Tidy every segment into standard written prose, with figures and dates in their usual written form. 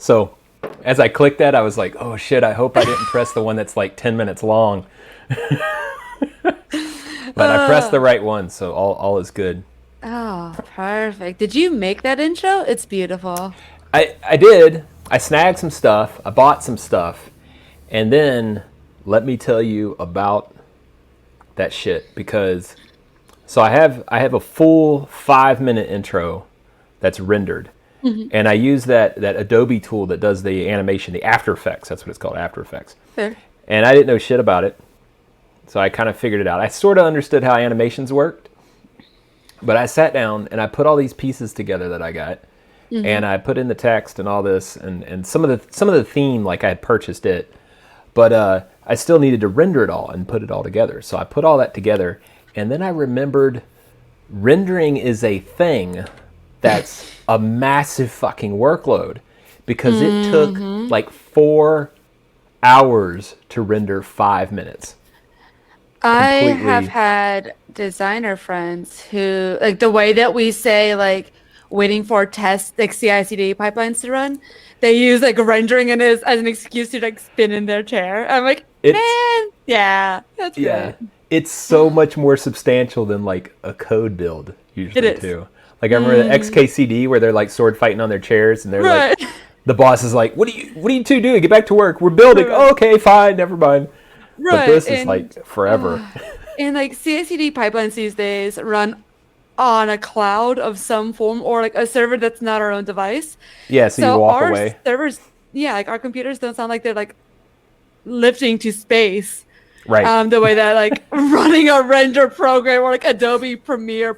So as I clicked that, I was like, oh shit, I hope I didn't press the one that's like 10 minutes long. But I pressed the Uh, right one, so all is good. oh, perfect. Did you make that intro? It's beautiful. I did. I snagged some stuff. I bought some stuff. And then let me tell you about that shit because so I have a full 5 minute intro that's rendered. Hmm. And I use that Adobe tool that does the animation, the After Effects. That's what it's called, After Effects. Fair. And I didn't know shit about it, so I kind of figured it out. I sort of understood how animations worked, but I sat down and I put all these pieces together that I got, Hmm. and I put in the text and all this, and some of the theme like I had purchased it, but I still needed to render it all and put it all together. So I put all that together, and then I remembered rendering is a thing that's a massive fucking workload because it took Hmm. like 4 hours to render 5 minutes I have completely. had designer friends who like the way that we say like waiting for test like CI/CD pipelines to run, they use like rendering it as an excuse to like spin in their chair. I'm like, It's man, yeah, that's yeah, great. it's so much more substantial than like a code build It usually is. too. Like I remember the Mm, XKCD where they're like sword fighting on their chairs and they're like, right, the boss is like, what are you two doing? Get back to work. We're building. right, Oh, okay, fine, never mind. But right. this is like forever. And like CI/CD pipelines these days run on a cloud of some form or like a server that's not our own device. Yeah, so you So walk our away. servers, yeah, like our computers don't sound like they're like lifting to space. Right. The way that like running a render program or like Adobe Premiere.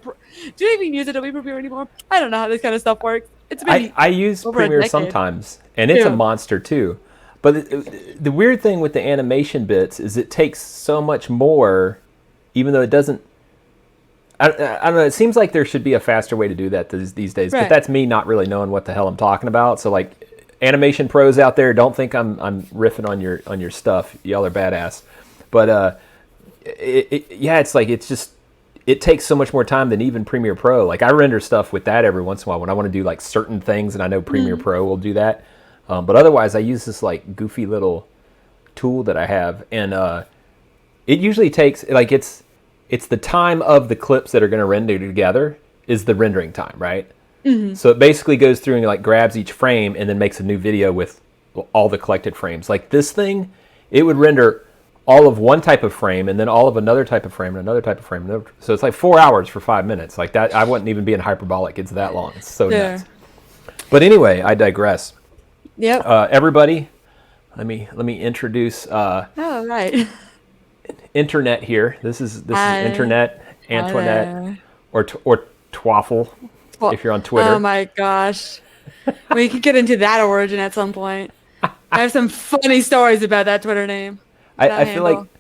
Do you even use Adobe Premiere anymore? I don't know how this kind of stuff works. It's I, been I use over a Premiere decade. sometimes, and it's a Yeah. monster too. But the weird thing with the animation bits is it takes so much more, even though it doesn't. I don't know. It seems like there should be a faster way to do that these days, but Right. that's me not really knowing what the hell I'm talking about. So like, animation pros out there, don't think I'm riffing on your stuff. Y'all are badass, but yeah, it's like it's just it takes so much more time than even Premiere Pro. Like I render stuff with that every once in a while when I want to do like certain things, and I know Premiere Mm. Pro will do that. But otherwise, I use this like goofy little tool that I have, and it usually takes like it's the time of the clips that are going to render together is the rendering time, right? Hmm. So it basically goes through and like grabs each frame and then makes a new video with all the collected frames. Like this thing, it would render all of one type of frame and then all of another type of frame and another type of frame. So it's like 4 hours for 5 minutes. Like that, I wouldn't even being hyperbolic. It's that long. It's so Yeah. nuts. But anyway, I digress. Yep. Everybody, let me introduce Oh, right. Internette here. This is Hi. Internette, Hi Antoinette, there. or Twaffle Well, if you're on oh Twitter. my gosh. We could get into that origin at some point. I have some funny stories about that Twitter name, I, that I feel like handle.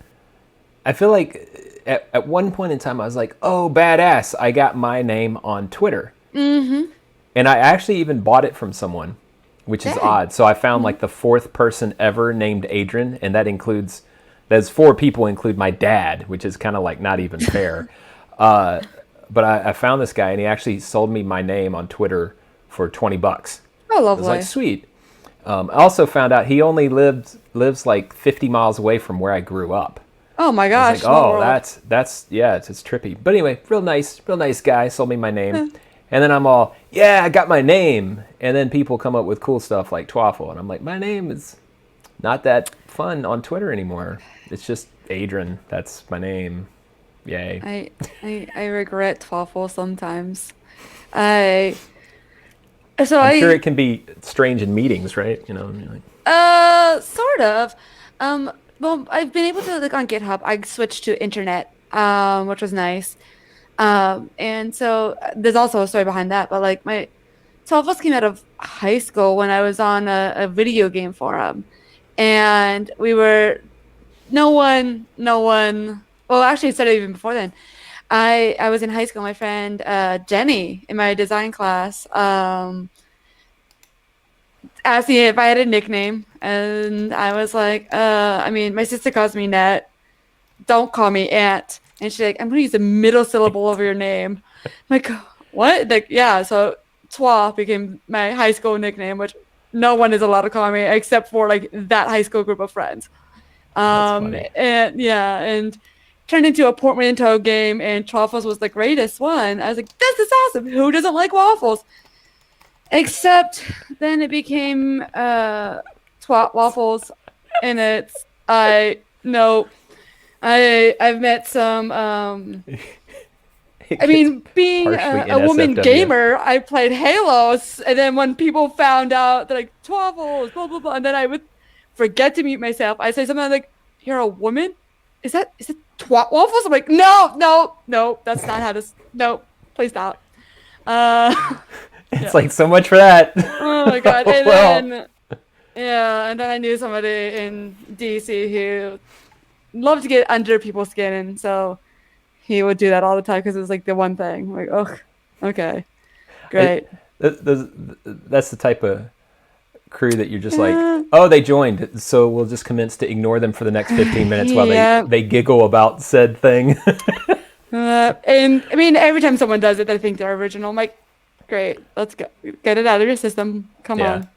I feel like at one point in time I was like, oh badass, I got my name on Twitter, Mm-hmm. and I actually even bought it from someone, which is Dang. odd. So I found Hmm. like the fourth person ever named Adrian, and that includes those four people include my dad, which is kind of like not even fair. But I found this guy, and he actually sold me my name on Twitter for $20. Oh, I was like, lovely. sweet. I also found out he only lives like 50 miles away from where I grew up. Oh my I was like, gosh, small oh, world. that's yeah, it's trippy. But anyway, real nice guy. Sold me my name, Eh. and then I'm all, yeah, I got my name. And then people come up with cool stuff like Twaffle, and I'm like, my name is not that fun on Twitter anymore. It's just Adrian. That's my name. Yay. I regret Twaffle sometimes. I so I'm sure I it can be strange in meetings, right? You're like, sort of. Well, I've been able to like on GitHub. I switched to Internet, which was nice. And so there's also a story behind that. But like my Twaffles came out of high school when I was on a video game forum, and we were no one. Well, actually, it started even before then. I was in high school. My friend Jenny in my design class asked me if I had a nickname, and I was like, I mean, my sister calls me Net. Don't call me Aunt. And she's like, I'm gonna use the middle syllable of your name. I'm like, what? Like, yeah. So Twa became my high school nickname, which no one is allowed to call me except for like that high school group of friends. That's funny. And turned into a portmanteau game, and Truffles was the greatest one. I was like, this is awesome. Who doesn't like waffles? Except then it became twat waffles, and it's I no, I've met some. I mean, being a woman gamer, I played Halos, and then when people found out, they're like Twaffles, blah blah blah, and then I would forget to mute myself. I say something like, "You're a woman? Is it twat waffles?" I'm like, no, that's not how to. No, please stop. It's like so much for that. Oh my god! And then and then I knew somebody in DC who loved to get under people's skin, and so he would do that all the time because it was like the one thing. I'm like, oh, okay, great. That's the type of crew that you're just like, oh, they joined, so we'll just commence to ignore them for the next 15 minutes while they giggle about said thing. And I mean, every time someone does it, they think they're original. I'm like, great, let's go, get it out of your system. Come on.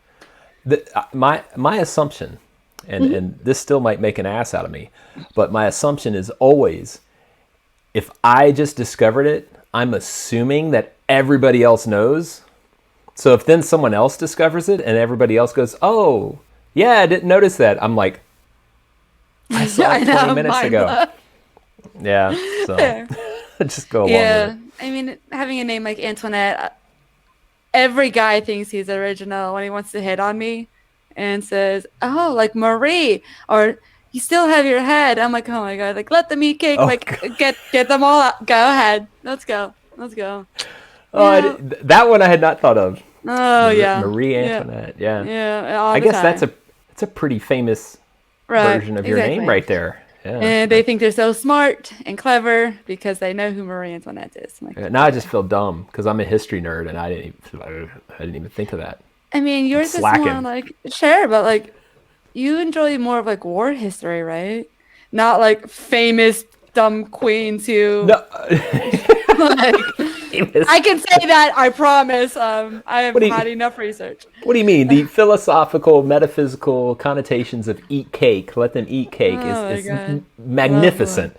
My assumption, and this still might make an ass out of me, but my assumption is always, if I just discovered it, I'm assuming that everybody else knows. So if then someone else discovers it and everybody else goes, oh, yeah, I didn't notice that. I'm like, I saw it 20 minutes ago. Yeah, so just go along with it. I mean, having a name like Antoinette, every guy thinks he's original when he wants to hit on me and says, oh, like Marie, or you still have your head. I'm like, oh my god, like let the meat cake, get them all out. Go ahead, let's go. Oh, that one I had not thought of. Oh Marie Antoinette. Yeah. All I the guess time. that's a pretty famous version of your name right there. Yeah. And they think they're so smart and clever because they know who Marie Antoinette is. Like, now I just feel dumb because I'm a history nerd and I didn't even think of that. I mean, yours is more like sure, but like you enjoy more of like war history, right? Not like famous dumb queens who. No. Like, I can say that, I promise. I have had enough research. What do you mean? The philosophical, metaphysical connotations of eat cake, let them eat cake is magnificent.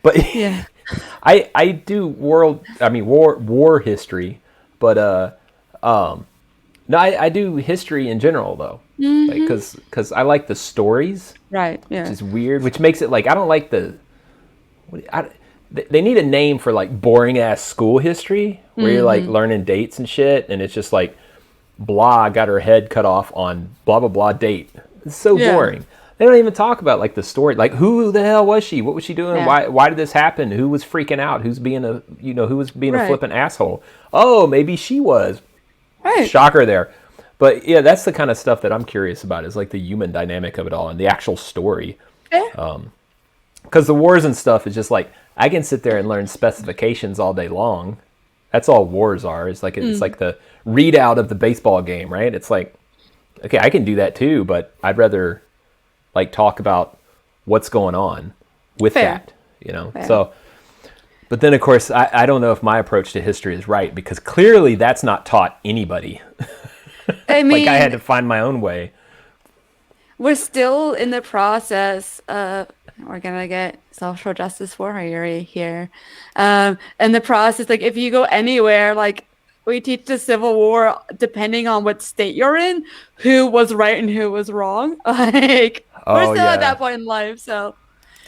But yeah. I do war history, but no, I do history in general though. Mm-hmm. Like, cause I like the stories. Right. Yeah. Which is weird, which makes it like I don't like they need a name for like boring ass school history where you're like learning dates and shit, and it's just like blah got her head cut off on blah blah blah date. It's so boring. They don't even talk about like the story, like who the hell was she? What was she doing? Why did this happen? Who was freaking out? Who was being a flippant asshole? Oh, maybe she was. Right. Shocker there. But yeah, that's the kind of stuff that I'm curious about, is like the human dynamic of it all and the actual story. Because the wars and stuff is just like, I can sit there and learn specifications all day long. That's all wars are. It's like it's like the readout of the baseball game, right? It's like, okay, I can do that too, but I'd rather like talk about what's going on with that, you know? Fair. So, but then of course, I don't know if my approach to history is right, because clearly that's not taught anybody. I mean, like I had to find my own way. We're still in the process of, we're gonna get social justice warrior here. And the process, like if you go anywhere, like we teach the Civil War, depending on what state you're in, who was right and who was wrong. Like we're still at that point in life. So,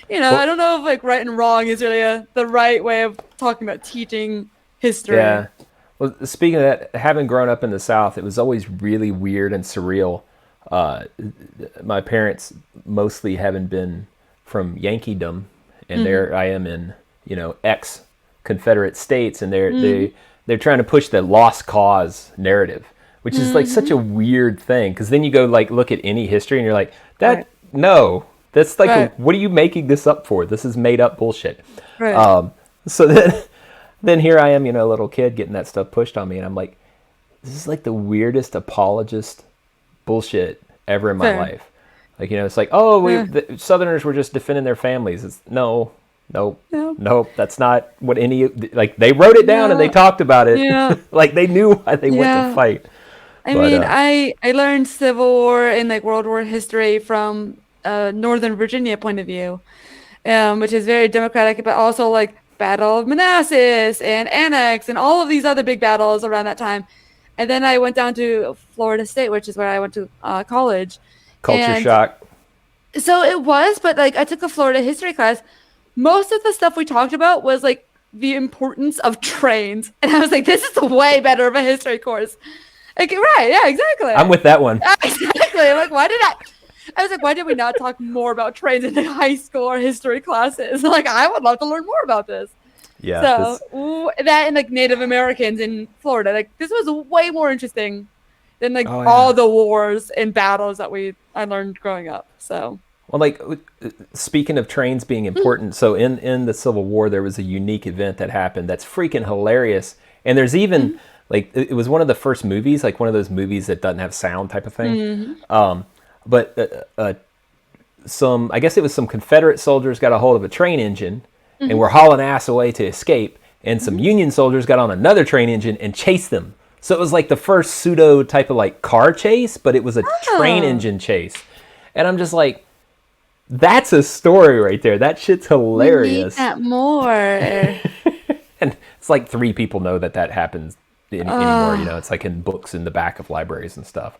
you know, I don't know if like right and wrong is really the right way of talking about teaching history. Yeah. Well, speaking of that, having grown up in the South, it was always really weird and surreal. My parents mostly having been from Yankeedom, and there I am in, ex-Confederate states, and they're trying to push the lost cause narrative, which is like such a weird thing, because then you go like look at any history and you're like, that's like what are you making this up for? This is made up bullshit. Right. So then here I am, a little kid getting that stuff pushed on me, and I'm like, this is like the weirdest apologist bullshit ever in my life. Like, it's like, the Southerners were just defending their families. It's nope. That's not what they wrote it down and they talked about it. Yeah. Like they knew why they went to fight. I But mean, I learned Civil War and like World War history from Northern Virginia point of view, which is very democratic, but also like Battle of Manassas and Annex and all of these other big battles around that time. And then I went down to Florida State, which is where I went to college. culture And shock. so it was, but like I took a Florida history class. Most of the stuff we talked about was like the importance of trains. And I was like, this is a way better of a history course. Like, right, yeah, I'm exactly. with that one. Exactly. I'm like, I was like, why did we not talk more about trains in high school or history classes? Like, I would love to learn more about this. Yeah, So this. that and like Native Americans in Florida, like this was way more interesting than like Oh all yeah. the wars and battles that I learned growing up. So Well, like speaking of trains being important, so in the Civil War there was a unique event that happened that's freaking hilarious, and there's even like it was one of the first movies, like one of those movies that doesn't have sound type of thing. mm-hmm. But some, I guess it was some Confederate soldiers got a hold of a train engine and Mm-hmm. were hauling ass away to escape, and some Mm-hmm. Union soldiers got on another train engine and chased them. So it was like the first pseudo type of like car chase, but it was a train Oh, engine chase, and I'm just like, that's a story right there. That shit's we need hilarious. that more. And it's like three people know that that happens anymore. You Uh, know, it's like in books in the back of libraries and stuff.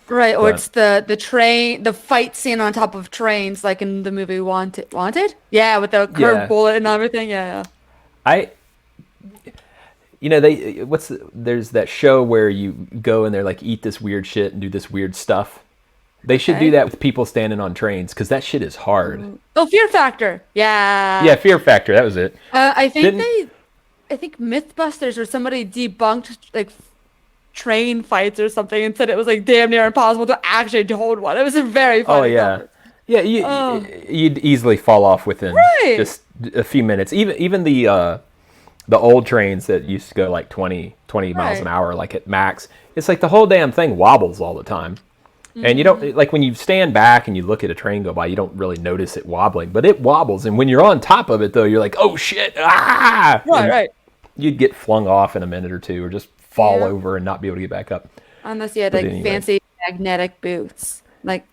right, or But it's the fight scene on top of trains, like in the movie Wanted. Wanted? Yeah, with the curved yeah, bullet and everything. Yeah, I, you know, there's that show where you go and they're like eat this weird shit and do this weird stuff. They should do okay. that with people standing on trains because that shit is hard. Oh, Fear Factor. Yeah. Yeah, Fear Factor. That was it. I think Didn't I think MythBusters or somebody debunked like train fights or something and said it was like damn near impossible to actually hold one. It was a very Oh funny yeah, topic. yeah. Oh, You'd easily fall off within right. just a few minutes. Even the old trains that used to go like 20 miles an Right. hour, like at max. It's like the whole damn thing wobbles all the time. And you Mm-hmm. don't, like when you stand back and you look at a train go by, you don't really notice it wobbling, but it wobbles. And when you're on top of it though, you're like, oh shit, ah! Right, And right. you'd get flung off in a minute or two, or just fall Yeah. over and not be able to get back up. Unless you had But like anyway, fancy magnetic boots, like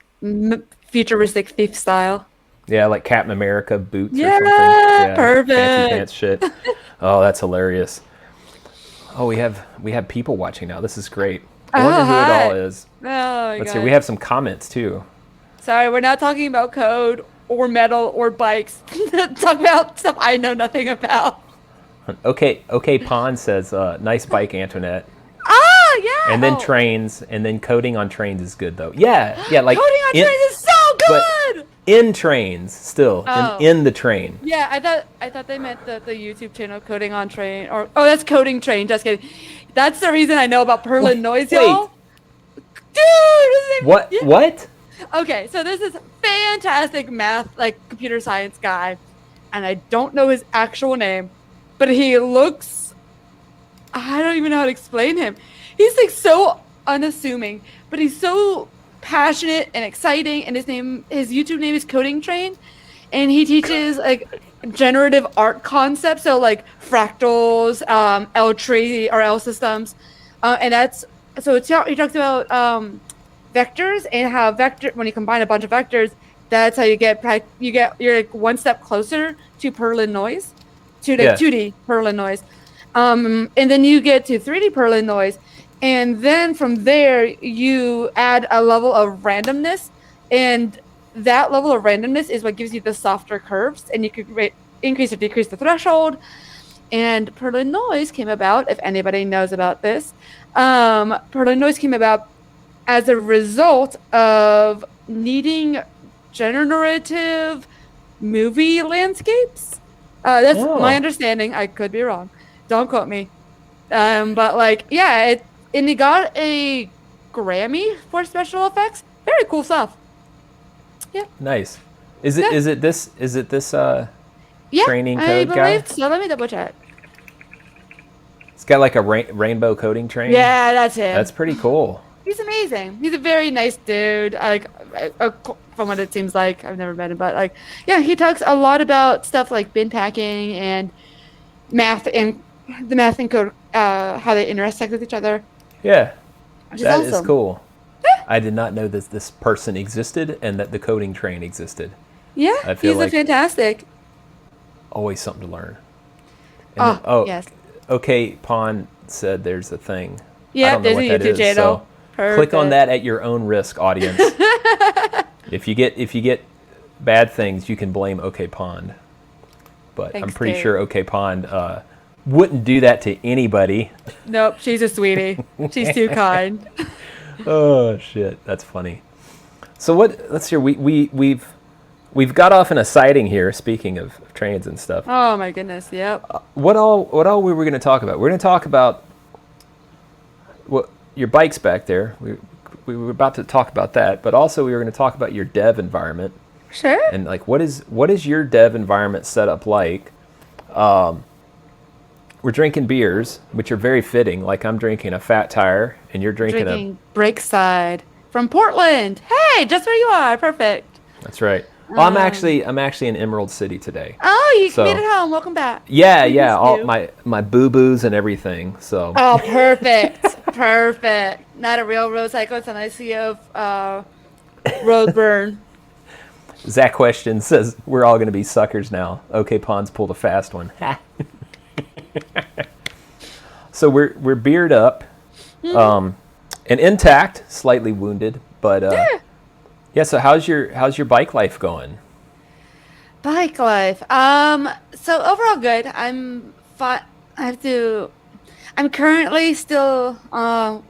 futuristic thief style. yeah, like Captain America boots or something. Yeah, Yeah, fancy perfect. pants shit. Oh, that's hilarious. Oh, we have people watching now. This is great. I wonder Oh, who it all hi. is. Oh my Let's see. We God. have some comments too. Sorry, we're not talking about code or metal or bikes. Talk about stuff I know nothing about. Okay, okay. Pond says, "Nice bike, Antoinette." Ah, yeah. And then Oh, trains, and then coding on trains is good though. Yeah, yeah. Like coding on in, trains is so but good. in trains still, Oh, in the train. yeah. I thought they meant the YouTube channel Coding on Train or oh, that's Coding Train. Just kidding. That's the reason I know about Perlin noise, Wait, y'all. Dude, this is what? yeah. What? Okay, so this is fantastic math, like computer science guy, and I don't know his actual name, but he looks, I don't even know how to explain him. He's like so unassuming, but he's so passionate and exciting, and his YouTube name is Coding Train, and he teaches like generative art concepts, so like fractals, L tree or L systems, and that's so he talks about vectors and how vector when you combine a bunch of vectors, that's how you're like one step closer to Perlin noise, to like Yeah, 2D Perlin noise, and then you get to 3D Perlin noise, and then from there you add a level of randomness, and that level of randomness is what gives you the softer curves, and you could increase or decrease the threshold. And Perlin noise came about, if anybody knows about this. Perlin noise came about as a result of needing generative movie landscapes. That's my oh, understanding. I could be wrong. Don't quote me. But like, yeah, and he got a Grammy for special effects. Very cool stuff. Yeah, nice. Is it yeah, is it this yeah. training I code guy? believe so. Let me double check. It's got like a rainbow coding train. Yeah, that's him. That's pretty cool. He's amazing. He's a very nice dude. Like, from what it seems like, I've never met him, but like, yeah, he talks a lot about stuff like bin packing and math and the math and code, how they intersect with each other. Yeah. which is That is awesome. cool. I did not know that this person existed and that the coding train existed. Yeah, I feel he's a like fantastic. always something to learn. And then, Oh, oh, yes. okay, Pond said there's a thing. I Yeah, don't know there's a what that YouTube is, so channel. click on Perfect. that at your own risk, audience. If you get bad things, you can blame OK Pond. But I'm Thanks, pretty Dave. sure OK Pond wouldn't do that to anybody. Nope, she's a sweetie. She's too kind. Oh shit, that's funny. So what? Let's hear. We've got off in a sighting here. Speaking of trains and stuff, Oh my goodness. Yep. what all we were going to talk about? We're going to talk about what your bike's back there. We were about to talk about that, but also we were going to talk about your dev environment Sure. and like what is your dev environment set up like? We're drinking beers, which are very fitting. Like I'm drinking a Fat Tire, and you're drinking a. Drinking Breakside from Portland. Hey, just where you are. Perfect. That's right. Well, I'm Um, actually I'm actually in Emerald City today. oh, you made So it home. Welcome back. yeah, We yeah, missed all you. my boo boos and everything. So Oh, perfect. Perfect. Not a real road cyclist, and I see of road burn. Zach Question says we're all going to be suckers now. Okay, Pons pulled a fast one. So we're beard up, and intact, slightly wounded, but Yeah. yeah. So how's your bike life going? Bike life. So overall good. I have to. I'm currently still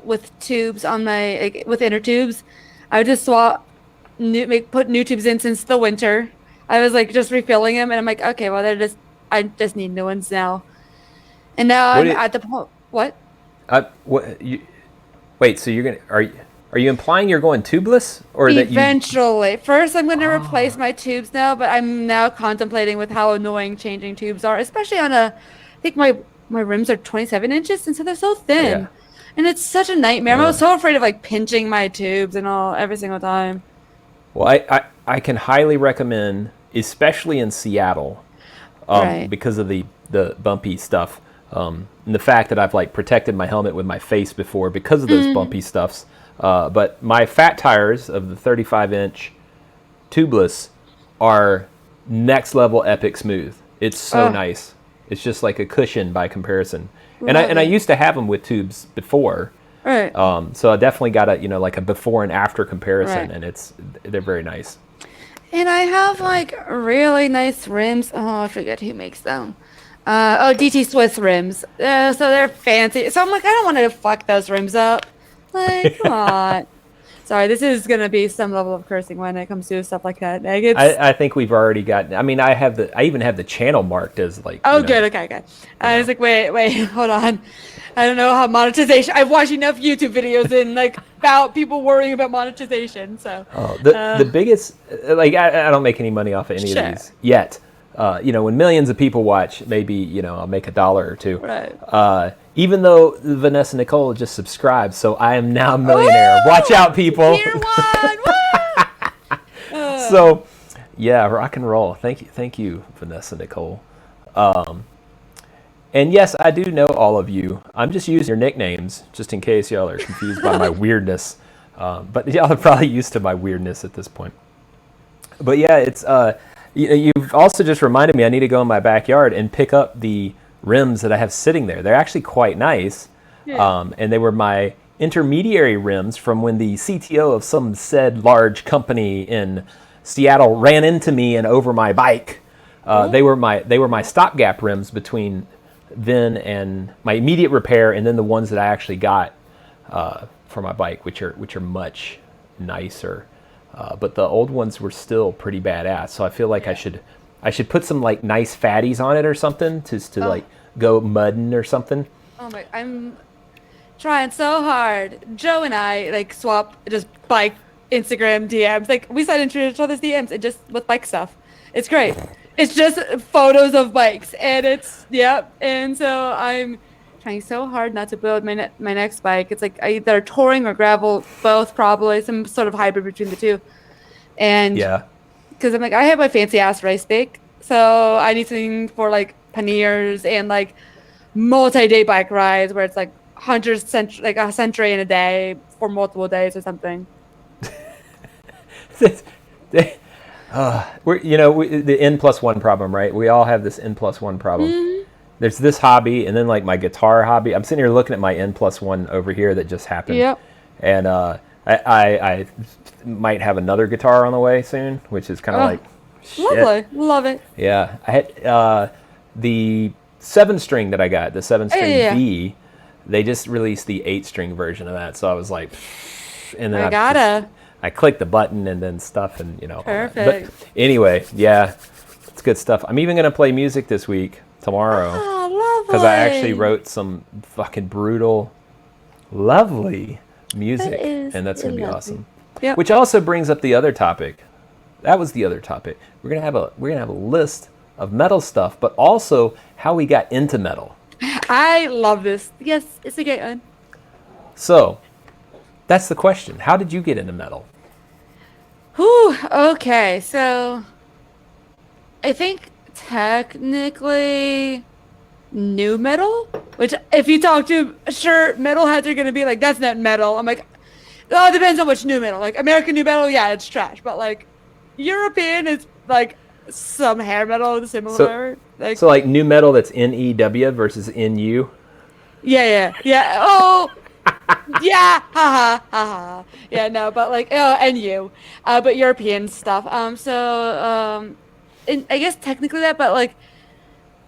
with tubes on my with inner tubes. I just put new tubes in since the winter. I was like just refilling them, and I'm like, okay, well I just need new ones now. And now What I'm it? at the point. What? What you? Wait. So are you implying you're going tubeless or that you? Eventually. First, I'm going to replace my tubes now, but I'm now contemplating with how annoying changing tubes are, especially on I think my rims are 27 inches, and so they're so Yeah. thin. And it's such a nightmare. I'm so afraid of like pinching my tubes and all every single time. Well, I can highly recommend, especially in Seattle, Right. because of the bumpy stuff, and the fact that I've like protected my helmet with my face before because of those Mm. bumpy stuffs. But my fat tires of the 35-inch tubeless are next level epic smooth. It's so Oh, nice. It's just like a cushion by comparison. And I love and I it. used to have them with tubes before, Right. so I definitely got a like a before and after comparison, Right. and they're very nice. And I have like really nice rims. Oh, I forget who makes them. DT Swiss rims. So they're fancy. So I'm like, I don't want to fuck those rims up. Like, come on. Sorry, this is gonna be some level of cursing when it comes to stuff like that. Like it's I think we've already gotten. I mean, I even have the channel marked as like oh good, okay, okay. you I was know. like, wait, hold on. I don't know how monetization. I've watched enough YouTube videos and like about people worrying about monetization. So, Oh, the uh, biggest like I don't make any money off of any of sure, these yet. When millions of people watch, maybe I'll make $1 or two. right. Even though Vanessa Nicole just subscribed, so I am now a millionaire. Watch Woo! out, people. Tier one. Woo! So, yeah, rock and roll. Thank you, Vanessa Nicole. And yes, I do know all of you. I'm just using your nicknames just in case y'all are confused by my weirdness. But y'all are probably used to my weirdness at this point. But yeah, it's you've also just reminded me I need to go in my backyard and pick up the rims that I have sitting there. They're actually quite nice, Yeah. and they were my intermediary rims from when the CTO of some said large company in Seattle ran into me and over my bike. Oh, They were my stopgap rims between then and my immediate repair, and then the ones that I actually got for my bike, which are much nicer. But the old ones were still pretty badass. So I feel like I yeah. should put some like nice fatties on it or something to Oh, like go mudding or something. oh my! I'm trying so hard. Joe and I like swap just bike Instagram DMs. Like we slide into each other's DMs and just with bike stuff. It's great. It's just photos of bikes, and it's yep. And so I'm trying so hard not to build my next bike. It's like either touring or gravel, both probably some sort of hybrid between the two. And Yeah, because I'm like I have my fancy ass race bike, so I need something for like panniers and like multi-day bike rides where it's like hundreds like a century in a day for multiple days or something. The N+1 problem, right? We all have this N+1 problem. Hmm. There's this hobby, and then like my guitar hobby. I'm sitting here looking at my N+1 over here that just happened, Yep. and I might have another guitar on the way soon, which is kind of Oh, like shit. lovely. Love it. Yeah, I had the 7 string that I got, the seven Yeah, yeah, string yeah. B. They just released the 8 string version of that, so I was like, and then I gotta. I clicked the button and then stuff and all that. But Perfect. anyway, yeah, it's good stuff. I'm even gonna play music this week tomorrow Oh, because I actually lovely. wrote some fucking brutal, lovely That music, is and that's gonna be lovely. awesome. Yep. Which also brings up the other topic. That was the other topic. We're gonna have a list of metal stuff, but also how we got into metal. I love this. Yes, it's a great one. So that's the question. How did you get into metal? Whew. Okay, so I think technically new metal, which if you talk to sure metalheads are gonna be like, that's not metal. I'm like, oh, it depends on which new metal. Like American new metal, yeah, it's trash. But like European is like some hair metal, So, similar. Like so like new metal that's NEW versus NU. yeah, yeah, yeah. Oh, yeah, haha, haha. Yeah, no, but like oh, and you, but European stuff. And I guess technically that, but like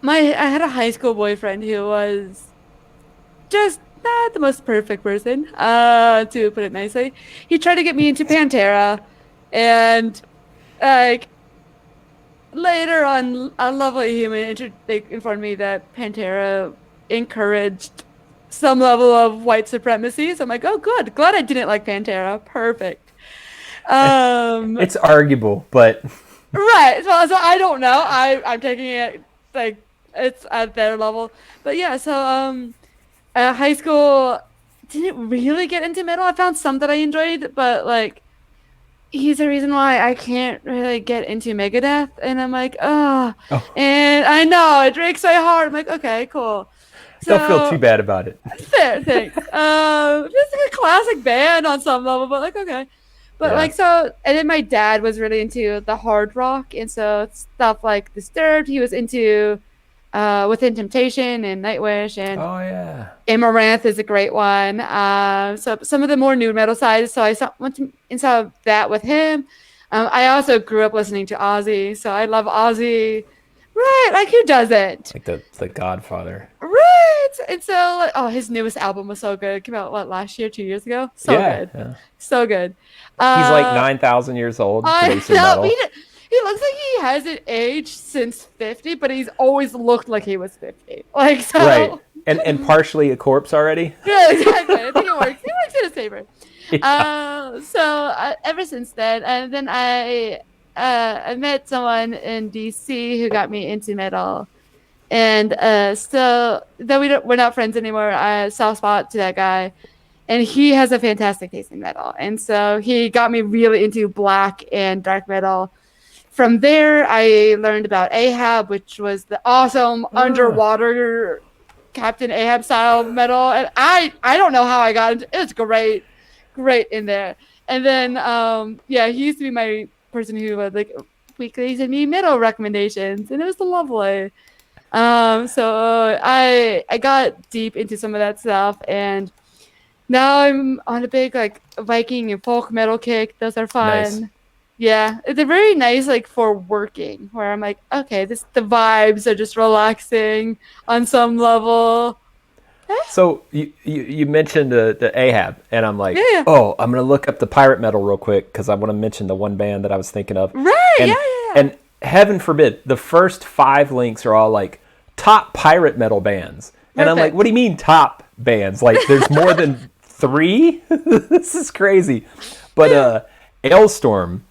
I had a high school boyfriend who was just not the most perfect person, to put it nicely. He tried to get me into Pantera, and like later on, a lovely human they informed me that Pantera encouraged some level of white supremacy. So I'm like, oh, good. Glad I didn't like Pantera. Perfect. Um, It's arguable, but right. So I don't know. I'm taking it like it's at their level. But yeah, high school didn't really get into metal. I found some that I enjoyed, but like he's the reason why I can't really get into Megadeth. And I'm like, oh, oh, and I know it breaks my heart. I'm like, okay, cool. don't feel too So bad about it. fair, thanks. Just like a classic band on some level, but like okay. But Yeah. like so, and then my dad was really into the hard rock, and so stuff like Disturbed. He was into Within Temptation and Nightwish, and Oh yeah. Amaranth is a great one. So some of the more new metal sides. So went to, and saw that with him. I also grew up listening to Ozzy, so I love Ozzy. Right, like who doesn't? Like the Godfather. Right. And so, like, oh, his newest album was so good. It came out what last year, 2 years ago. So Yeah. good, Yeah. so good. He's like Uh, 9,000 years old I producing know metal. he looks like he hasn't aged since 50, but he's always looked like he was 50. Like Right. so. And partially a corpse already. Yeah, exactly. I think it works. It works in his favor. Yeah. Ever since then, and then I met someone in DC who got me into metal, and so though we're not friends anymore, I soft spot to that guy, and he has a fantastic taste in metal, and so he got me really into black and dark metal. From there, I learned about Ahab, which was the awesome Ah. underwater Captain Ahab style metal, and I don't know how I got into it. It's great, great in there. And then yeah, he used to be my person who would like weekly send me metal recommendations, and it was lovely. So I got deep into some of that stuff, and now I'm on a big like Viking and folk metal kick. Those are Nice. fun. Yeah, they're very nice like for working, where I'm like, okay, this the vibes are just relaxing on some level. Eh, So you mentioned the Ahab, and I'm like, yeah, oh, I'm gonna look up the pirate metal real quick because I want to mention the one band that I was thinking of, right, yeah, and yeah, yeah. and heaven forbid, the first 5 links are all like top pirate metal bands, and I'm like, what Perfect. do you mean top bands? Like, there's more than three? This is crazy. But Ailstorm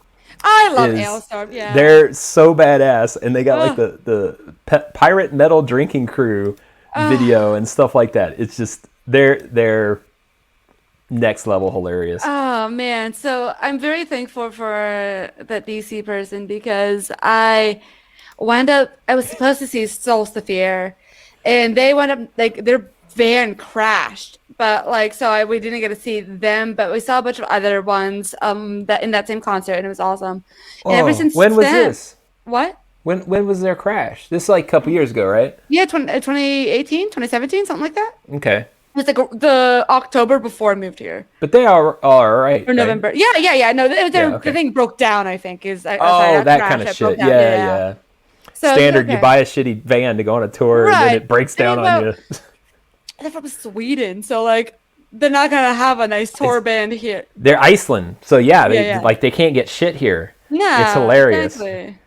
I love is Ailstorm. Yeah. they're so badass, and they got like Oh, the pirate metal drinking crew oh, video and stuff like that. It's just they're next level hilarious. oh man. So I'm very thankful for that DC person because I was supposed to see Soul Sphere, and they wound up like they're van crashed. But like, so we didn't get to see them, but we saw a bunch of other ones that in that same concert, and it was awesome. And ever Oh, since when was then, this? what? When was their crash? This is like a couple years ago, right? Yeah, 2018, 2017, something like that. Okay. It was like the October before I moved here. But they are all right, Or right? November. Yeah, yeah, yeah. No, Yeah, the okay. thing broke down, I think, is sorry, Oh, not that kind crash, of it broke shit. down. Yeah, Yeah, yeah. yeah. So it's Standard, you okay. buy a shitty van to go on a tour and then Right. it breaks I down mean, on well, you. they're from Sweden, so like they're not gonna have a nice tour It's band here. they're Iceland. So yeah, Yeah, they yeah. like they can't get shit here. It's Yeah, hilarious. exactly.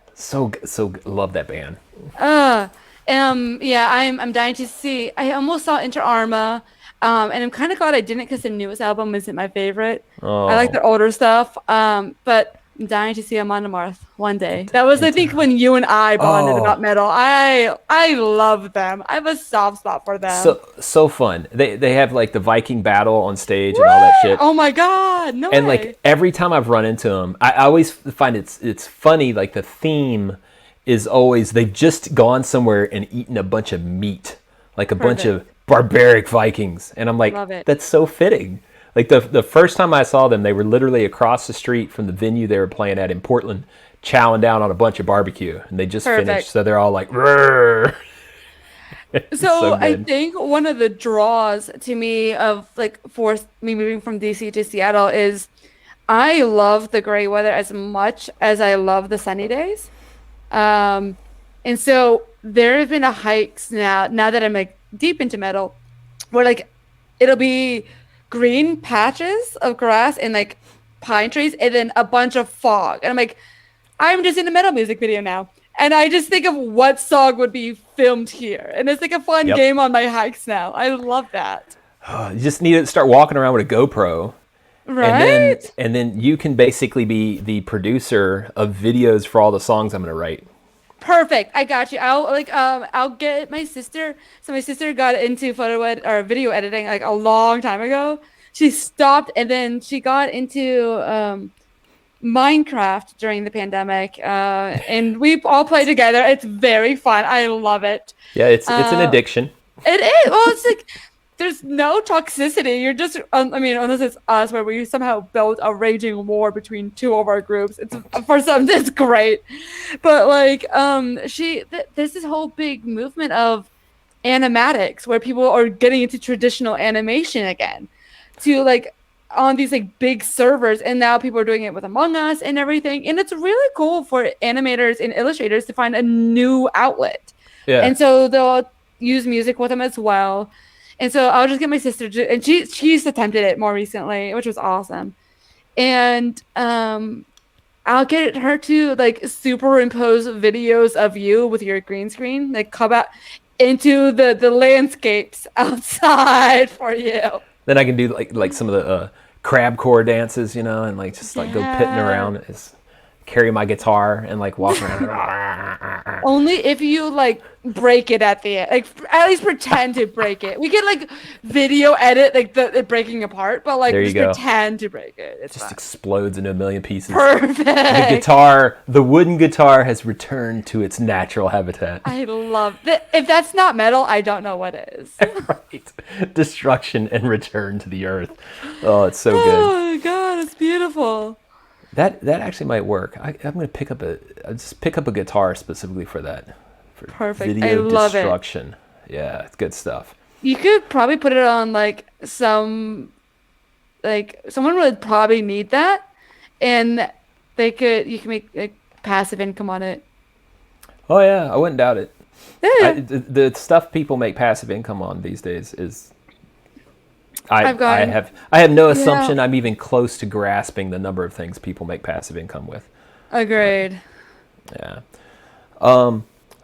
Love that band. Uh, yeah, I'm dying to see. I almost saw Inter Arma, and I'm kind of glad I didn't because the newest album isn't my favorite. I like Oh, their older stuff, but I'm dying to see Amon Amarth one day. That was, I think, Inter. when you and I bonded Oh, about metal. I love them. I have a soft spot for them. so fun. They have like the Viking battle on stage and all that What? shit. Oh my God, no And way. like every time I've run into them, I always find it's funny. Like the theme is always they've just gone somewhere and eaten a bunch of meat, like a bunch of Perfect. barbaric Vikings, and I'm like, Love it. that's so fitting. Like the first time I saw them, they were literally across the street from the venue they were playing at in Portland, chowing down on a bunch of barbecue, and they just finished, Perfect. so they're all like, "Rrr." It's So so I good. think one of the draws to me of like for me moving from DC to Seattle is I love the gray weather as much as I love the sunny days. Um, and so there have been a hikes now that I'm like deep into metal, where like it'll be green patches of grass and like pine trees and then a bunch of fog. And I'm like, I'm just in a metal music video now. And I just think of what song would be filmed here. And it's like a fun Yep. game on my hikes now. I love that. You just need to start walking around with a GoPro, and then Right? and then you can basically be the producer of videos for all the songs I'm gonna write. Perfect. I got you. I'll get my sister. So my sister got into or video editing like a long time ago. She stopped and then she got into Minecraft during the pandemic. And we all play together. It's very fun. I love it. Yeah, it's an Uh, addiction. it is. Well, it's like there's no toxicity. You're just, I mean, unless it's us where we somehow built a raging war between two of our groups. It's for some, it's great, but like, there's this whole big movement of animatics where people are getting into traditional animation again, to like on these like big servers, and now people are doing it with Among Us and everything, and it's really cool for animators and illustrators to find a new outlet, Yeah. and so they'll use music with them as well. And so I'll just get my sister to, and she's attempted it more recently, which was awesome. And I'll get her to like superimpose videos of you with your green screen, like come out into the landscapes outside for you. Then I can do like some of the crab core dances, and like just like go pitting Yeah. around, carry my guitar and like walk around. Only if you like break it at the end, like at least pretend to break it. We could like video edit like the it breaking apart, but like There you just go. pretend to break it. It's Just fine. explodes into a million pieces. Perfect. The wooden guitar has returned to its natural habitat. I love that. If that's not metal, I don't know what is. Right. Destruction and return to the earth. Oh, it's so good. Oh my God, it's beautiful. That actually might work. I'm gonna I'll just pick up a guitar specifically for that. For Perfect. I video love it. destruction. Yeah, it's good stuff. You could probably put it on like someone would probably need that, and you can make like passive income on it. Oh yeah, I wouldn't doubt it. Yeah, The stuff people make passive income on these days is I've gotten I have no yeah. assumption I'm even close to grasping the number of things people make passive income with. Agreed. Yeah.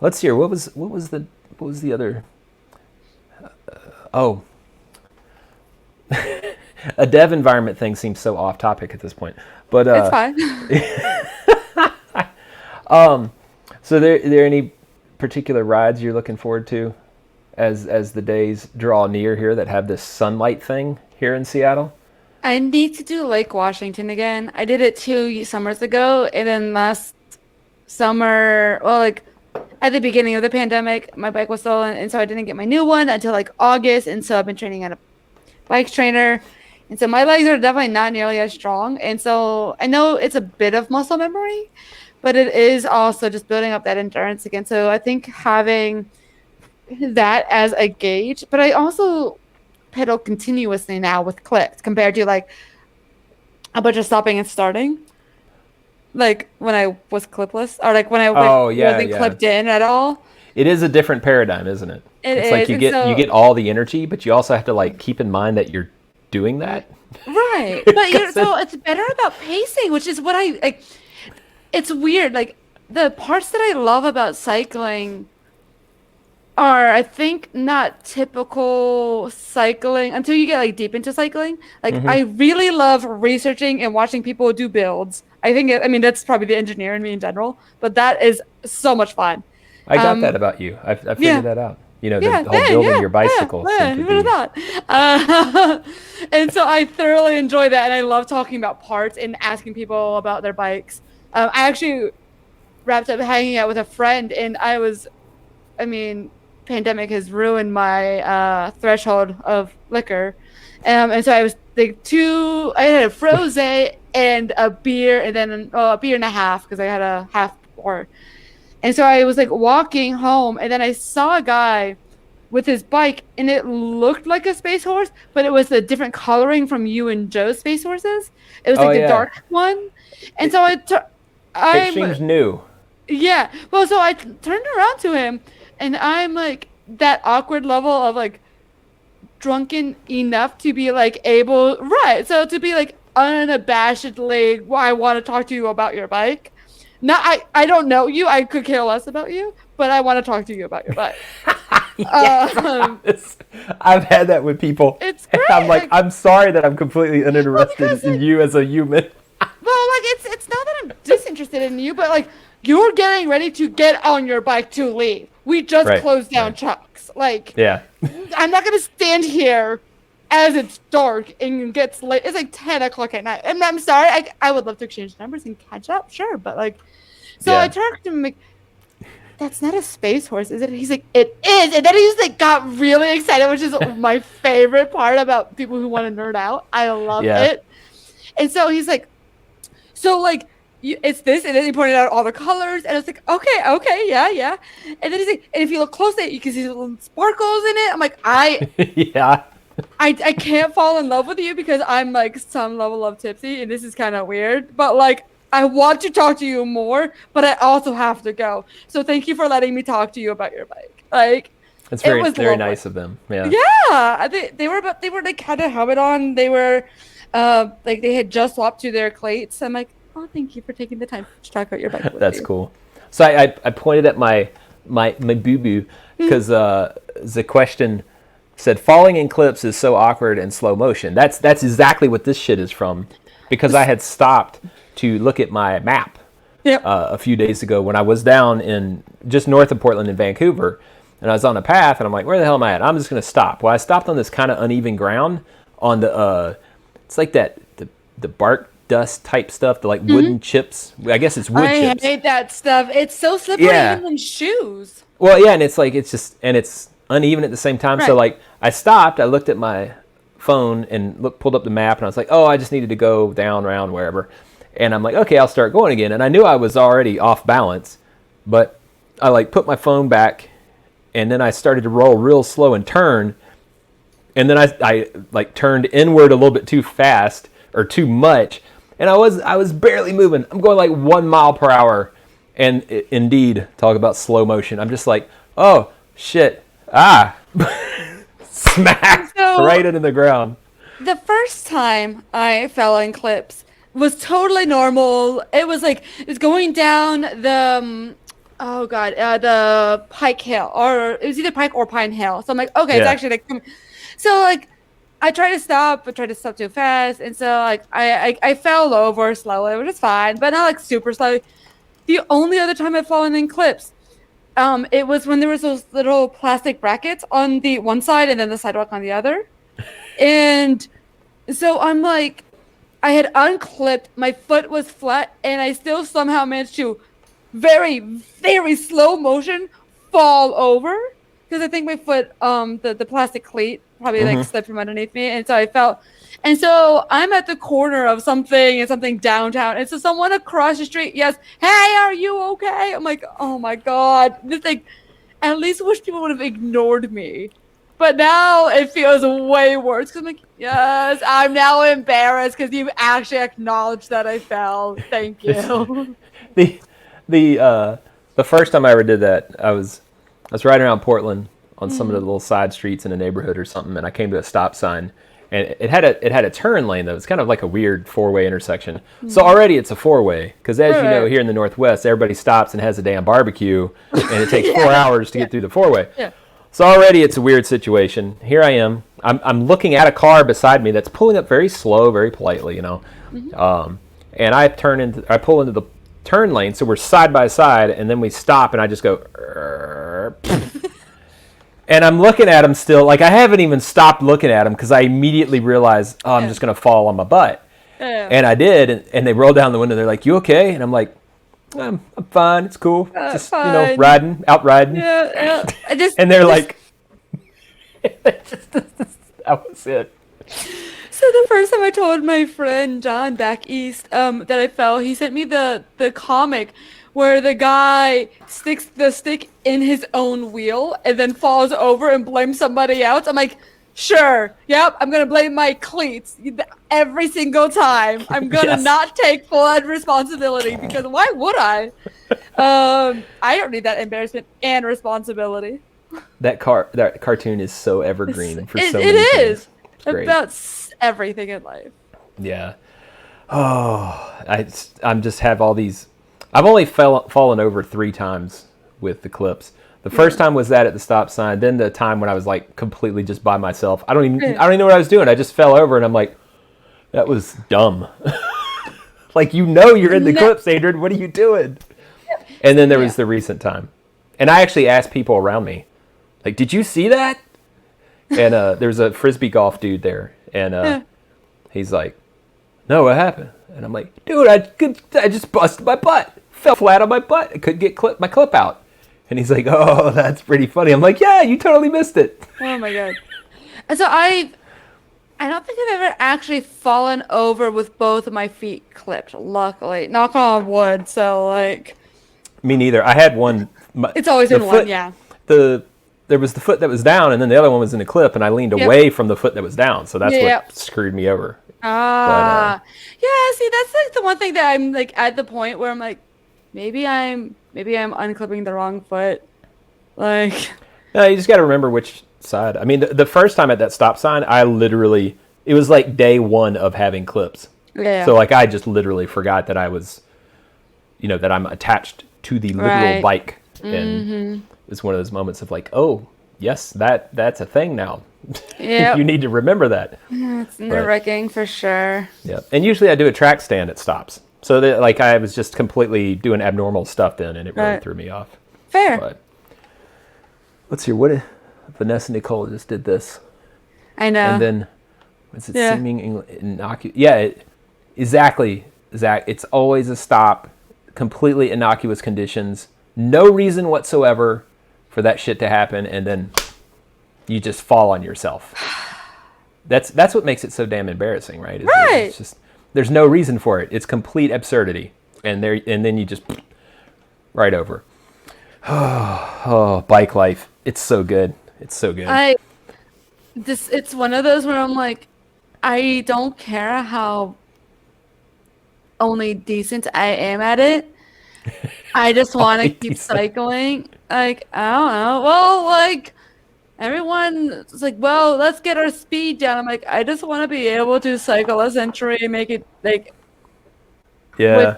Let's hear what was the other oh a dev environment thing seems so off topic at this point. But It's fine. so there any particular rides you're looking forward to as the days draw near here that have this sunlight thing here in Seattle? I need to do Lake Washington again. I did it 2 summers ago, and then last summer, well, like at the beginning of the pandemic, my bike was stolen, and so I didn't get my new one until like August, and so I've been training at a bike trainer. And so my legs are definitely not nearly as strong. And so I know it's a bit of muscle memory, but it is also just building up that endurance again. So I think having that as a gauge, but I also pedal continuously now with clips compared to like a bunch of stopping and starting. Like when I was clipless or like when I like Oh yeah, wasn't yeah. clipped in at all. It is a different paradigm, isn't it? It It's like is. And you so get all the energy, but you also have to like keep in mind that you're doing that. right. But you know, 'Cause so it's better about pacing, which is what I like. It's weird. Like the parts that I love about cycling are, I think, not typical cycling until you get like deep into cycling. Like I really love researching and watching people do builds. I think I mean that's probably the engineer in me in general, but that is so much fun. I got that Um, about you. I figured yeah, that out. You know, yeah, the whole yeah, building yeah, your yeah, bicycle yeah. seemed to Who would be. have thought? And so I thoroughly enjoy that, and I love talking about parts and asking people about their bikes. I actually wrapped up hanging out with a friend, and I mean, pandemic has ruined my threshold of liquor, and so I was like I had a froze and a beer, and then a beer and a half because I had a half pour. And so I was like walking home, and then I saw a guy with his bike, and it looked like a space horse, but it was a different coloring from you and Joe's space horses. It was Oh like the yeah, dark one, and it so it I'm seems new. yeah. Well, so I turned around to him, and I'm like that awkward level of like drunken enough to be like able, right? So to be like unabashedly, well, I want to talk to you about your bike. Not, I don't know you. I could care less about you, but I want to talk to you about your bike. Yes, Um, I've had that with people, it's and I'm great. like, I'm sorry that I'm completely Well, uninterested because in you as a human. like it's not that I'm disinterested in you, but like you're getting ready to get on your bike to leave. We just Right, closed down right. Chuck's. Like Yeah, I'm not gonna stand here as it's dark and it gets late. It's like 10 o'clock at night. And I'm sorry, I would love to exchange numbers and catch up, sure, but like so I yeah. turned to him like, that's not a space horse, is it? He's like, it is. And then he just like got really excited, which is my favorite part about people who want to nerd out. I love Yeah. it. And so he's like, so like it's this, and then he pointed out all the colors, and I was like, okay, yeah, yeah. And then he's like, and if you look closely, you can see little sparkles in it. I'm like, Yeah. I can't fall in love with you because I'm like some level of tipsy, and this is kind of weird, but like I want to talk to you more, but I also have to go. So thank you for letting me talk to you about your bike. Like It's it very was very lovely. nice of them. Yeah. Yeah, they were like had a helmet on. They were like they had just swapped to their clates. I'm like, oh, thank you for taking the time to talk about your bike with That's me. cool. So I pointed at my boo boo because the question said falling in clips is so awkward in slow motion. That's exactly what this shit is from, because I had stopped to look at my map Yep. a few days ago when I was down in just north of Portland in Vancouver, and I was on a path, and I'm like, where the hell am I at? I'm just gonna stop. Well, I stopped on this kind of uneven ground on the it's like that the bark dust type stuff, the like wooden chips. I guess it's wood I chips. hate that stuff. It's so slippery Yeah. even in shoes. Well, yeah, and it's like it's uneven at the same time. So Right. like I stopped, I looked at my phone and pulled up the map, and I was like, oh, I just needed to go down, around, wherever. And I'm like, okay, I'll start going again. And I knew I was already off balance, but I like put my phone back, and then I started to roll real slow and turn, and then I like turned inward a little bit too fast or too much, and I was barely moving. I'm going like 1 mile per hour, and indeed, talk about slow motion. I'm just like, oh shit, smack So right into the ground. the first time I fell in clips was totally normal. It was like it's going down the oh god, the Pike Hill, or it was either Pike or Pine Hill. So I'm like, okay, it's Yeah, actually like so like I tried to stop, but tried to stop too fast, and so like I fell over slowly, which is fine, but not like super slow. The only other time I've fallen in clips, it was when there was those little plastic brackets on the one side and then the sidewalk on the other. And so I'm like, I had unclipped, my foot was flat, and I still somehow managed to very, very slow motion fall over because I think my foot, the plastic cleat probably like Mm-hmm. slipped from underneath me, and so I fell. And so I'm at the corner of something and something downtown, and so someone across the street yells, "Hey, are you okay?" I'm like, "Oh my god!" This like, at least wish people would have ignored me. But now it feels way worse because I'm like, yes, I'm now embarrassed because you actually acknowledged that I fell. Thank It's you. the the uh, the first time I ever did that, I was riding around Portland on some of the Mm, little side streets in a neighborhood or something, and I came to a stop sign, and it had a turn lane though. It's kind of like a weird four-way intersection. So mm. already it's a four-way because, as you know, Right. here in the Northwest, everybody stops and has a damn barbecue, and it takes four Yeah. hours to Yeah. get through the four-way. Yeah. So already it's a weird situation. Here I am. I'm looking at a car beside me that's pulling up very slow, very politely, Hmm. and I pull into the turn lane, so we're side by side, and then we stop, and I just go, and I'm looking at him still, like I haven't even stopped looking at him because I immediately realized, oh, I'm Yeah. just gonna fall on my butt, Yeah. and I did, and they rolled down the window. They're like, "You okay?" And I'm like, I'm fine. It's cool. Just Fine. riding, out riding." Yeah. Yeah. I just, And they're just like, "That was it." So the first time I told my friend John back east that I fell, he sent me the comic where the guy sticks the stick in his own wheel and then falls over and blames somebody else. I'm like, sure, yep, I'm gonna blame my cleats every single time. I'm gonna Yes. not take full responsibility because why would I? I don't need that embarrassment and responsibility. That cartoon is so It's, evergreen for it, so it many things. is It's great. about everything in life. Yeah. Oh, I'm just have all these. I've only fallen over 3 times with the clips. The first Yeah. time was that at the stop sign. Then the time when I was like completely just by myself. I Yeah. don't even know what I was doing. I just fell over and I'm like, that was dumb. Like you're in the No, clips, Adrian. What are you doing? And then there yeah. was the recent time, and I actually asked people around me, like, did you see that? And there's a frisbee golf dude there, and Yeah. he's like, no, what happened? And I'm like, dude, I just busted my butt, fell flat on my butt, I couldn't get my clip out. And he's like, oh, that's pretty funny. I'm like, yeah, you totally missed it. Oh my god. And so I don't think I've ever actually fallen over with both of my feet clipped, luckily. Knock on wood. So like Me neither. I had one. it's always The been one, foot, yeah. the there was the foot that was down, and then the other one was in a clip, and I leaned Yep. away from the foot that was down, so that's what Yep. screwed me over. But Ah. Yeah, see that's like the one thing that I'm like at the point where I'm like, maybe I'm unclipping the wrong foot. Like no, you just got to remember which side. I mean, the first time at that stop sign, it was like day one of having clips. yeah. So like I just literally forgot that that I'm attached to the literal Right. bike, and it's one of those moments of like, oh yes, that's a thing now. You Yep. need to remember that. It's But nerve-wracking for sure. yeah, and usually I do a track stand at stops, so that like I was just completely doing abnormal stuff then, and it really Right. threw me off. Fair. But let's hear what Vanessa Nicole just did this, I know. and then is it Yeah. seeming innocuous? Yeah, exactly. Zach, it's always a stop, completely innocuous conditions, no reason whatsoever for that shit to happen, and then you just fall on yourself. That's what makes it so damn embarrassing, right? Right. It's just there's no reason for it. It's complete absurdity, and then you just right over. Oh, bike life. It's so good. It's so good. I it's one of those where I'm like, I don't care how only decent I am at it. I just want to Only keep decent. cycling. Like, I don't know. Well, like everyone's like, well, let's get our speed down. I'm like, I just want to be able to cycle a century and make it like with Yeah.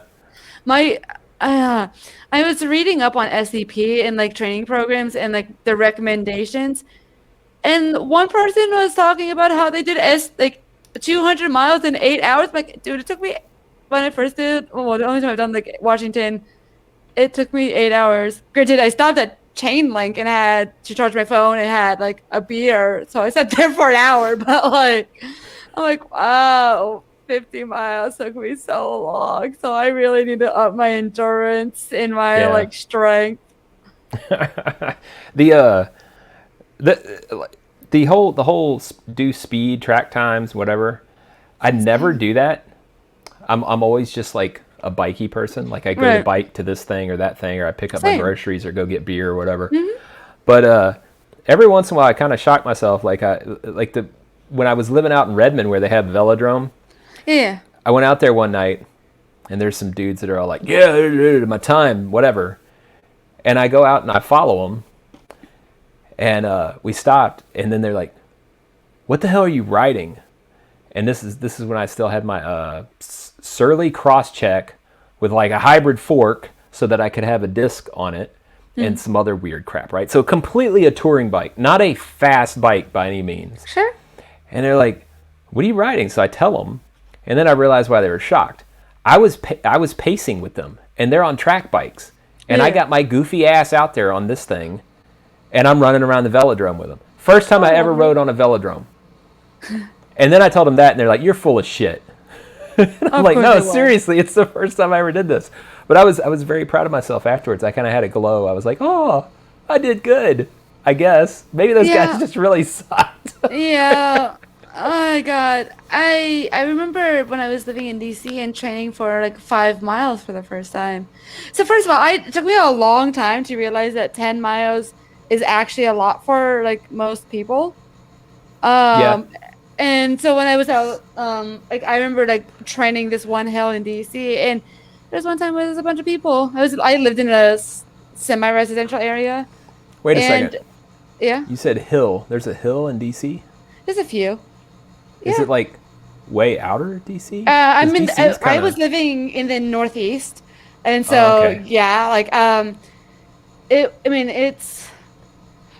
my I was reading up on SCP and like training programs and like the recommendations. And one person was talking about how they did 200 miles in 8 hours. I'm like, dude, it took me when I first did. Well, the only time I've done like Washington, it took me 8 hours. Granted, I stopped at Chain Link and had to charge my phone and had like a beer, so I sat there for an hour. But like, I'm like, wow. 50 miles took me so long. So I really need to up my endurance and my Yeah. like strength. the the the whole do speed track times whatever. I never Insane. do that. I'm always just like a bikey person. Like I go to Right. bike to this thing or that thing, or I pick up my Same. groceries or go get beer or whatever. Hmm. But every once in a while, I kind of shock myself. Like when I was living out in Redmond where they have velodrome. Yeah. I went out there one night, and there's some dudes that are all like, "Yeah, my time, whatever." And I go out and I follow them, and we stopped, and then they're like, "What the hell are you riding?" And this is when I still had my Surly Crosscheck with like a hybrid fork so that I could have a disc on it and some other weird crap, right? So completely a touring bike, not a fast bike by any means. Sure. And they're like, "What are you riding?" So I tell them, and then I realized why they were shocked. I was pacing with them, and they're on track bikes, and I Yeah. got my goofy ass out there on this thing, and I'm running around the velodrome with them. First time I ever Oh, rode on a velodrome. And then I told them that, and they're like, "You're full of shit." I'm of like, course "No, they will. seriously, it's the first time I ever did this." But I was very proud of myself afterwards. I kind of had a glow. I was like, "Oh, I did good, I guess. Maybe those guys Yeah. just really sucked." Yeah. Oh my God. I remember when I was living in DC and training for like 5 miles for the first time. So first of all, it took me a long time to realize that 10 miles is actually a lot for like most people. Yeah. Um, and so when I was out, like I remember like training this one hill in DC, and there's one time where there's a bunch of people. I lived in a semi-residential area, Wait a second. and yeah, You said hill. There's a hill in DC. there's a few. Is Yeah. it like way outer DC? I Because mean, DC is I kind was of. living in the Northeast, and Oh, so okay. yeah, like I mean, it's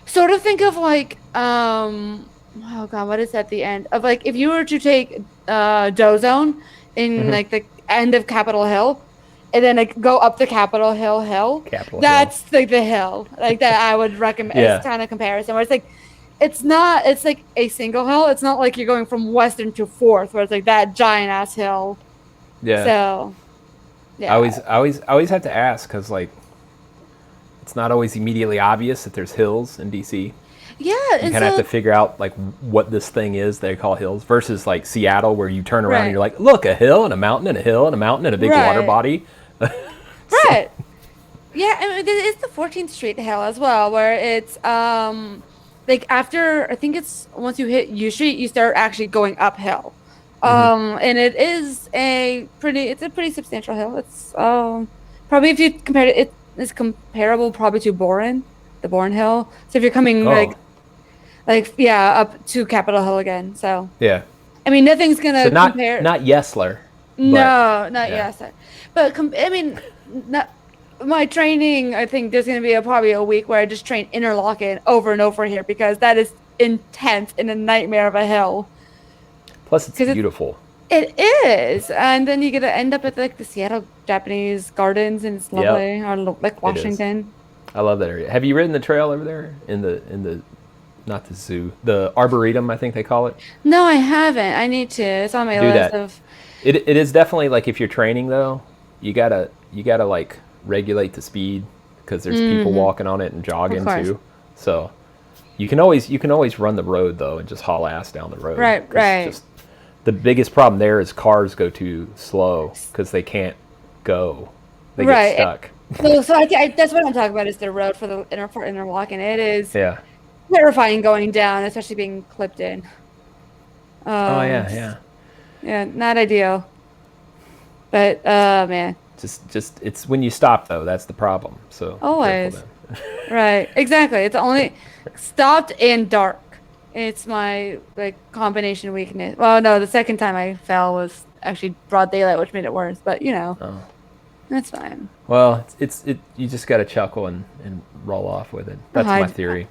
sort of think of like oh God, what is at the end of like if you were to take Doe Zone in Hmm. like the end of Capitol Hill, and then like go up the Capitol Hill, Capitol Hill. that's like the hill like that I would recommend. It's Yeah. kind of comparison where it's like. It's not. It's like a single hill. It's not like you're going from Western to Fourth, where it's like that giant ass hill. Yeah. So, I yeah. always, I always, I always have to ask because like it's not always immediately obvious that there's hills in DC. Yeah, You and kind of have so to figure out like what this thing is they call hills versus like Seattle where you turn around and right, you're like, look, a hill and a mountain and a hill and a mountain and a big water right, body. So right. Yeah, I mean, there is the 14th Street Hill as well, where it's like after I think it's once you hit U Street, you start actually going uphill. mhm. And it's a pretty substantial hill. It's probably if you compare it, it's comparable probably to the Bourne Hill. So if you're coming Oh like yeah, up to Capitol Hill again. So yeah. I mean, nothing's So gonna not compare. not Yesler, but No, not yeah. yet, sir. But I mean, not, my training. I think there's gonna be probably a week where I just train interlocking over and over here because that is intense and a nightmare of a hill. Plus it's Because beautiful. it is, and then you get to end up at like the Seattle Japanese Gardens, and it's Yep, lovely, or like it is. Washington. I love that area. Have you ridden the trail over there in the not the zoo, the arboretum, I think they call it. No, I haven't. I need to. It's on my Do list that. of. It is definitely like if you're training though, you gotta like regulate the speed because there's people Hmm. walking on it and Of jogging course. too. So you can always run the road though and just haul ass down the road Right, because right, just the biggest problem there is cars go too slow because they can't go. They get right. stuck. That's what I'm talking about is the road for the for interlocking. It is Yeah. terrifying going down, especially being clipped in. Oh Um, yeah, yeah. yeah, not ideal. But man, Just it's when you stop though, that's the problem. So be careful always then. right, exactly. It's only stopped and dark. It's my like combination weakness. Well, no, the second time I fell was actually broad daylight, which made it worse. But Oh. that's fine. Well, you just got to chuckle and roll off with it. Oh, That's my theory.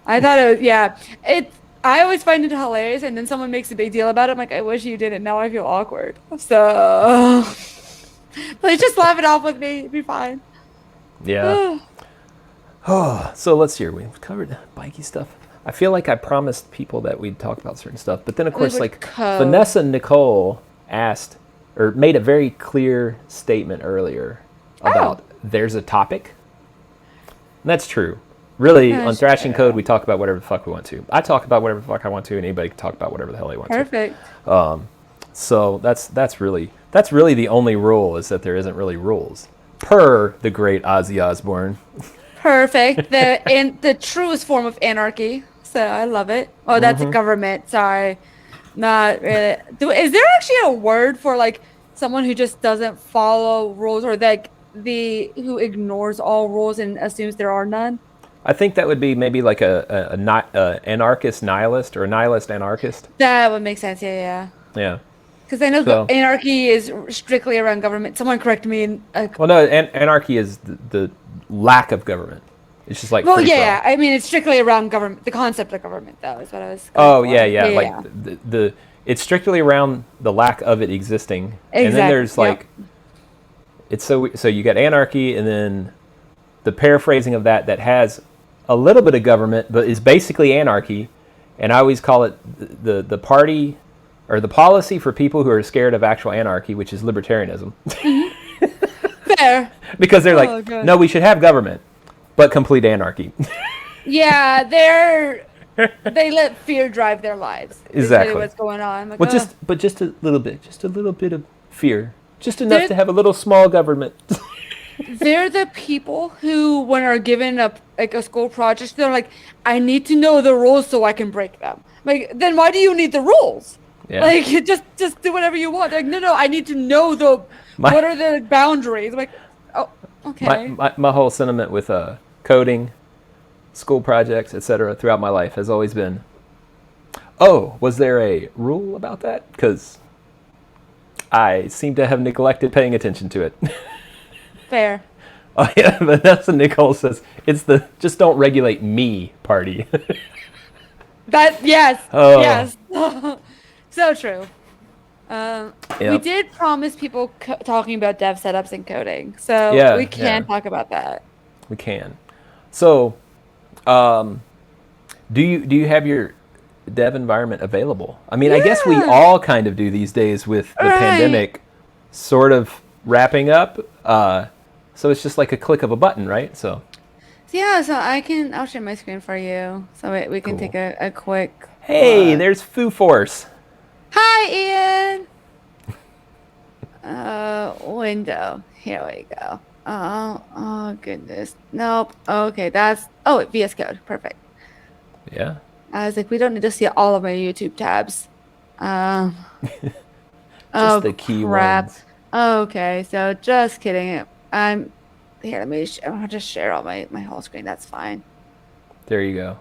I thought it was yeah. It I always find it hilarious, and then someone makes a big deal about it. I'm like, I wish you didn't. Now I feel awkward. So please just laugh it off with me. It'd be fine. Yeah. Oh, so let's see here. We've covered bikey stuff. I feel like I promised people that we'd talk about certain stuff, but then of We course, would like code. Vanessa and Nicole asked or made a very clear statement earlier Oh, about there's a topic. And that's true. Really, on that's Thrashing Code, true. we talk about whatever the fuck we want to. I talk about whatever the fuck I want to, and anybody can talk about whatever the hell they want to. Perfect. So that's really the only rule, is that there isn't really rules, per the great Ozzy Osbourne. Perfect. The truest form of anarchy. So I love it. Oh, that's a government. Sorry. Not really. Is there actually a word for like someone who just doesn't follow rules, or like the who ignores all rules and assumes there are none? I think that would be maybe like a anarchist nihilist, or a nihilist anarchist. That would make sense. Yeah, yeah. Yeah. Because I know So, anarchy is strictly around government. Someone correct me. well, no, anarchy is the lack of government. It's just like Well, free yeah, for yeah. all. I mean, it's strictly around government. The concept of government, though, is what I was going Oh for. yeah, yeah. Yeah, Like yeah. the it's strictly around the lack of it existing, and then Exactly. there's Yep. like it's so you got anarchy, and then the paraphrasing of that has a little bit of government, but is basically anarchy. And I always call it the party or the policy for people who are scared of actual anarchy, which is libertarianism, Fair. because they're Oh, like, good. no, we should have government, but complete anarchy. Yeah, they let fear drive their lives. Is really Exactly. what's going on. Like, Well, just a little bit, just a little bit of fear, just enough they're to have a little small government. they're the people who, when are given a school project, they're like, I need to know the rules so I can break them. Like, then why do you need the rules? Yeah. Like, just do whatever you want. Like, no, I need to know My what are the boundaries. I'm like, oh, my, okay. my whole sentiment with coding, school projects, etc. throughout my life has always been, oh, was there a rule about that? Because I seem to have neglected paying attention to it. Fair. Oh yeah, Vanessa Nicole says it's the just don't regulate me party. That yes, Oh, yes, so true. We yep. did promise people talking about dev setups and coding, so we Yeah, yeah, can talk about that. we can. So, um, do you have your dev environment available? I mean, I guess we Yeah, all kind of do these days with the right. pandemic sort of wrapping up. So it's just like a click of a button, right? So So yeah, so I'll share my screen for you, so we can take cool. a quick Hey, look. there's Foo Force. Hi, Ian. Window. Here we go. Oh goodness. Nope. Okay, VS Code. Perfect. Yeah, I was like, we don't need to see all of my YouTube tabs. Um, just oh the key crap. ones. Okay, so just kidding. I'm here. I'll just share all my whole screen. That's fine. There you go.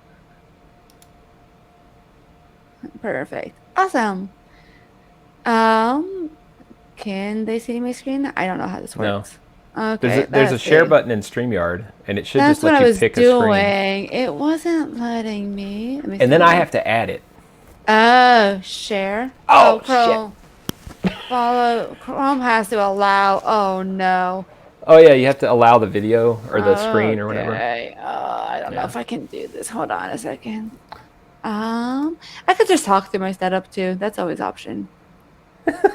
Perfect. Awesome. Um, can they see my screen? I don't know how this No, works. there's Okay, there's a let's share see. button in StreamYard, and it should That's just what let I you was pick a screen, doing. It wasn't letting me. Let me and then I see. have to add it. Oh, share. Oh, Oh shit. Chrome. Follow. Chrome has to allow. Oh no. Oh yeah, you have to allow the video or the screen or whatever. Okay. I don't know Yeah. if I can do this. Hold on a second. I could just talk through my setup too. That's always option.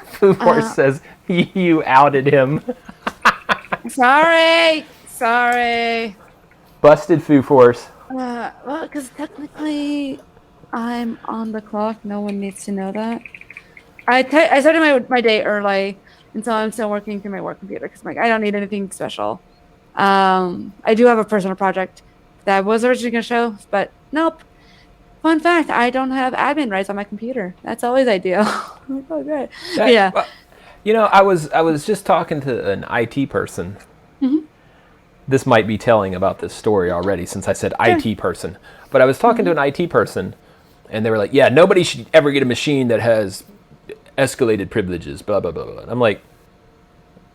Foo Force Uh, says you outed him. sorry. Sorry. Busted, Foo Force. Well, because technically I'm on the clock. No one needs to know that. I started my day early, and so I'm still working through my work computer because like I don't need anything special. I do have a personal project that I was originally going to show, but nope. Fun fact, I don't have admin rights on my computer. That's always ideal. Oh, good. That Yeah. I was just talking to an IT person. Hmm. This might be telling about this story already since I said Sure. IT person. But I was talking to Hmm. an IT person, and they were like, "Yeah, nobody should ever get a machine that has escalated privileges." Blah blah blah blah. And I'm like,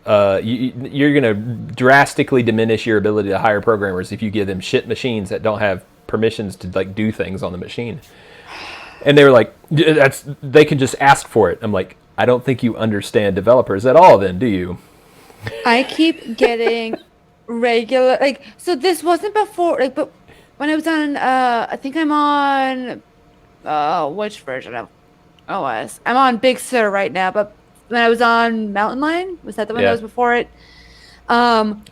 you're gonna drastically diminish your ability to hire programmers if you give them shit machines that don't have permissions to like do things on the machine. And they were like, "Yeah, that's they can just ask for it." I'm like, I don't think you understand developers at all, then, do you? I keep getting regular so this wasn't before but when I was on I think I'm on which version of OS? I'm on Big Sur right now, but when I was on Mountain Lion. Was that the one that Yeah, was before it?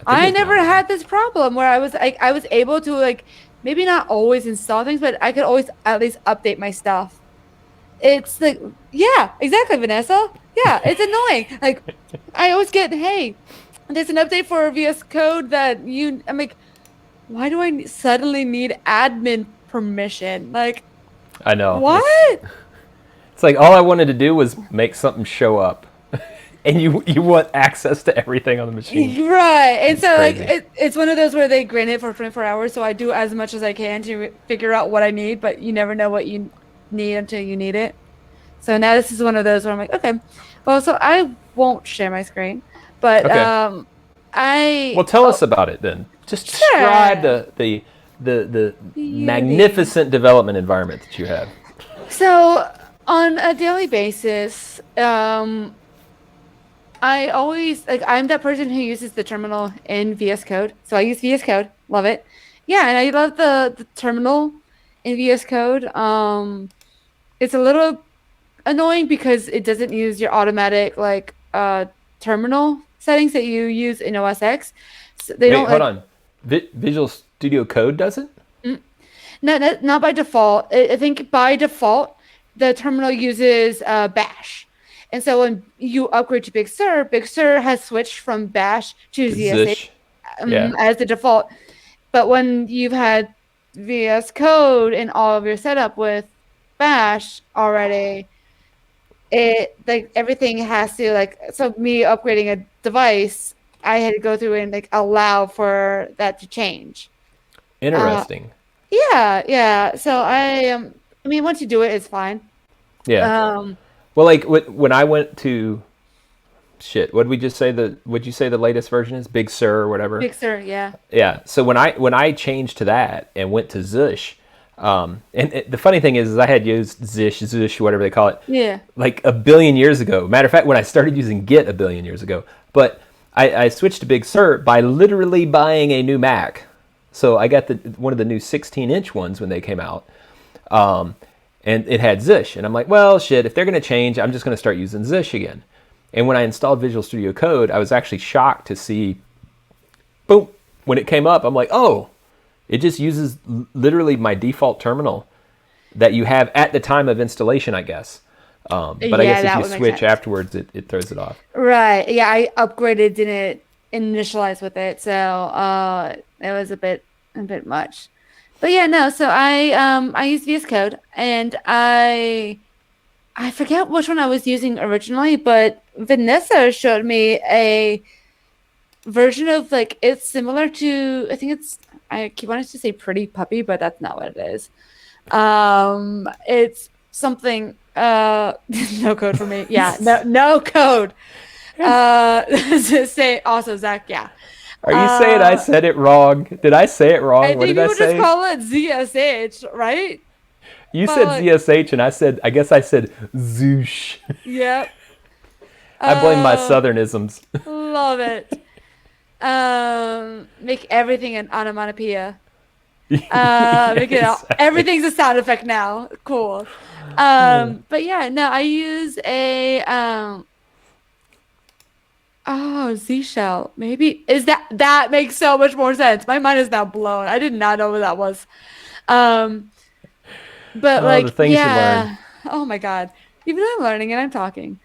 I think it I was never Mountain Lion. had this problem where I was able to like maybe not always install things, but I could always at least update my stuff. It's like, yeah, exactly, Vanessa. Yeah, it's annoying. Like, I always get, hey, there's an update for VS Code that I'm like, why do I suddenly need admin permission? Like, I know. what? It's like all I wanted to do was make something show up, and you want access to everything on the machine. Right. And It's so, like, crazy. it's one of those where they grant it for 24 hours. So I do as much as I can to figure out what I need, but you never know what you need until you need it. So now this is one of those where I'm like, okay, well, so I won't share my screen, but Okay. I Well, tell oh, us about it then. Just describe sure. the Beauty. magnificent development environment that you have. So on a daily basis, I always like I'm that person who uses the terminal in VS Code. So I use VS Code, love it. Yeah, and I love the terminal in VS Code. It's a little annoying because it doesn't use your automatic like terminal settings that you use in OS X. So they Wait, don't hold like on. Visual Studio Code does it? mm, not by default. I think by default the terminal uses Bash. And so when you upgrade to Big Sur has switched from Bash to ZSH Zish. Yeah. as the default. But when you've had VS Code and all of your setup with Bash already, it like everything has to like so me upgrading a device, I had to go through and like allow for that to change. Uh Interesting. yeah. So I mean once you do it, it's fine. Yeah. Um Well, like when I went to shit, what did we just say? Would you say the latest version is Big Sur or whatever? Big Sur, yeah. Yeah. So when I changed to that and went to Zush, the funny thing is I had used Zush, whatever they call it, Yeah. like a billion years ago. Matter of fact, when I started using Git a billion years ago, but I switched to Big Sur by literally buying a new Mac. So I got one of the new 16-inch ones when they came out, and it had Zish, and I'm like, well, shit. If they're going to change, I'm just going to start using Zish again. And when I installed Visual Studio Code, I was actually shocked to see, boom, when it came up, I'm like, oh, it just uses literally my default terminal that you have at the time of installation, I guess. But I Yeah, guess if that you would make switch sense. afterwards, it throws it off. Right. Yeah, I upgraded, didn't initialize with it, so it was a bit much. But yeah, no, so I use VS Code and I forget which one I was using originally, but Vanessa showed me a version of like it's similar to I keep wanting to say Pretty Puppy, but that's not what it is. It's something no code for me. Yeah, no code. Say also Zach, yeah. Are you saying I Uh said it wrong? Did I say it I wrong? What think did I people just say? call it ZSH, right? You But said like, ZSH, and I guess I said Zoosh. yep. I blame my Uh southernisms. love it. Make everything an onomatopoeia. Make it all, Exactly. everything's a sound effect now. Cool. But yeah, no, I use a oh, Z shell. Maybe is that makes so much more sense. My mind is now blown. I did not know what that was. Um, but Oh, the like, things you learn. yeah. Oh my God. Even though I'm learning and I'm talking.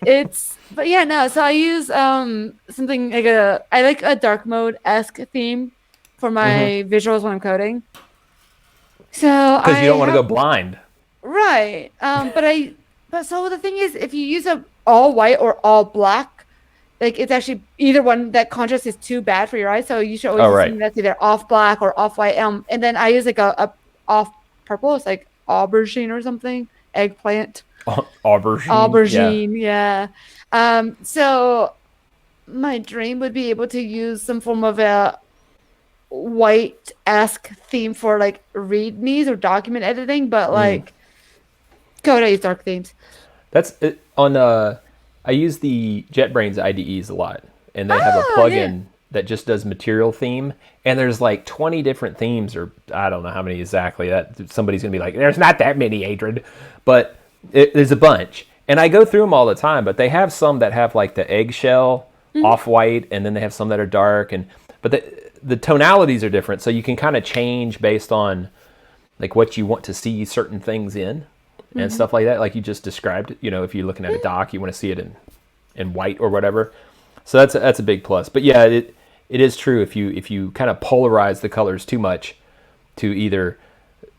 It's but yeah, no. So I use something like I like a dark mode-esque theme for my visuals when I'm coding. So Because I you don't want to go have blind. right. But so the thing is if you use a all white or all black, like it's actually either one that contrast is too bad for your eyes. So you should always Oh, use right. something that's either off black or off white. And then I use like a off purple. It's like aubergine or something. Eggplant. Aubergine. Yeah. Aubergine, yeah. So my dream would be able to use some form of a white-esque theme for like readmes or document editing, but like code I use dark themes. That's it, on. I use the JetBrains IDEs a lot, and they have a Oh, yeah. plugin that just does material theme. And there's like 20 different themes, or I don't know how many exactly. That somebody's gonna be like, "There's not that many, Adrian," but there's a bunch. And I go through them all the time, but they have some that have like the eggshell off-white, and then they have some that are dark, but the tonalities are different, so you can kind of change based on like what you want to see certain things in and stuff like that, like you just described. If you're looking at a dock, you want to see it in white or whatever. So that's a big plus. But yeah, it is true if you kind of polarize the colors too much to either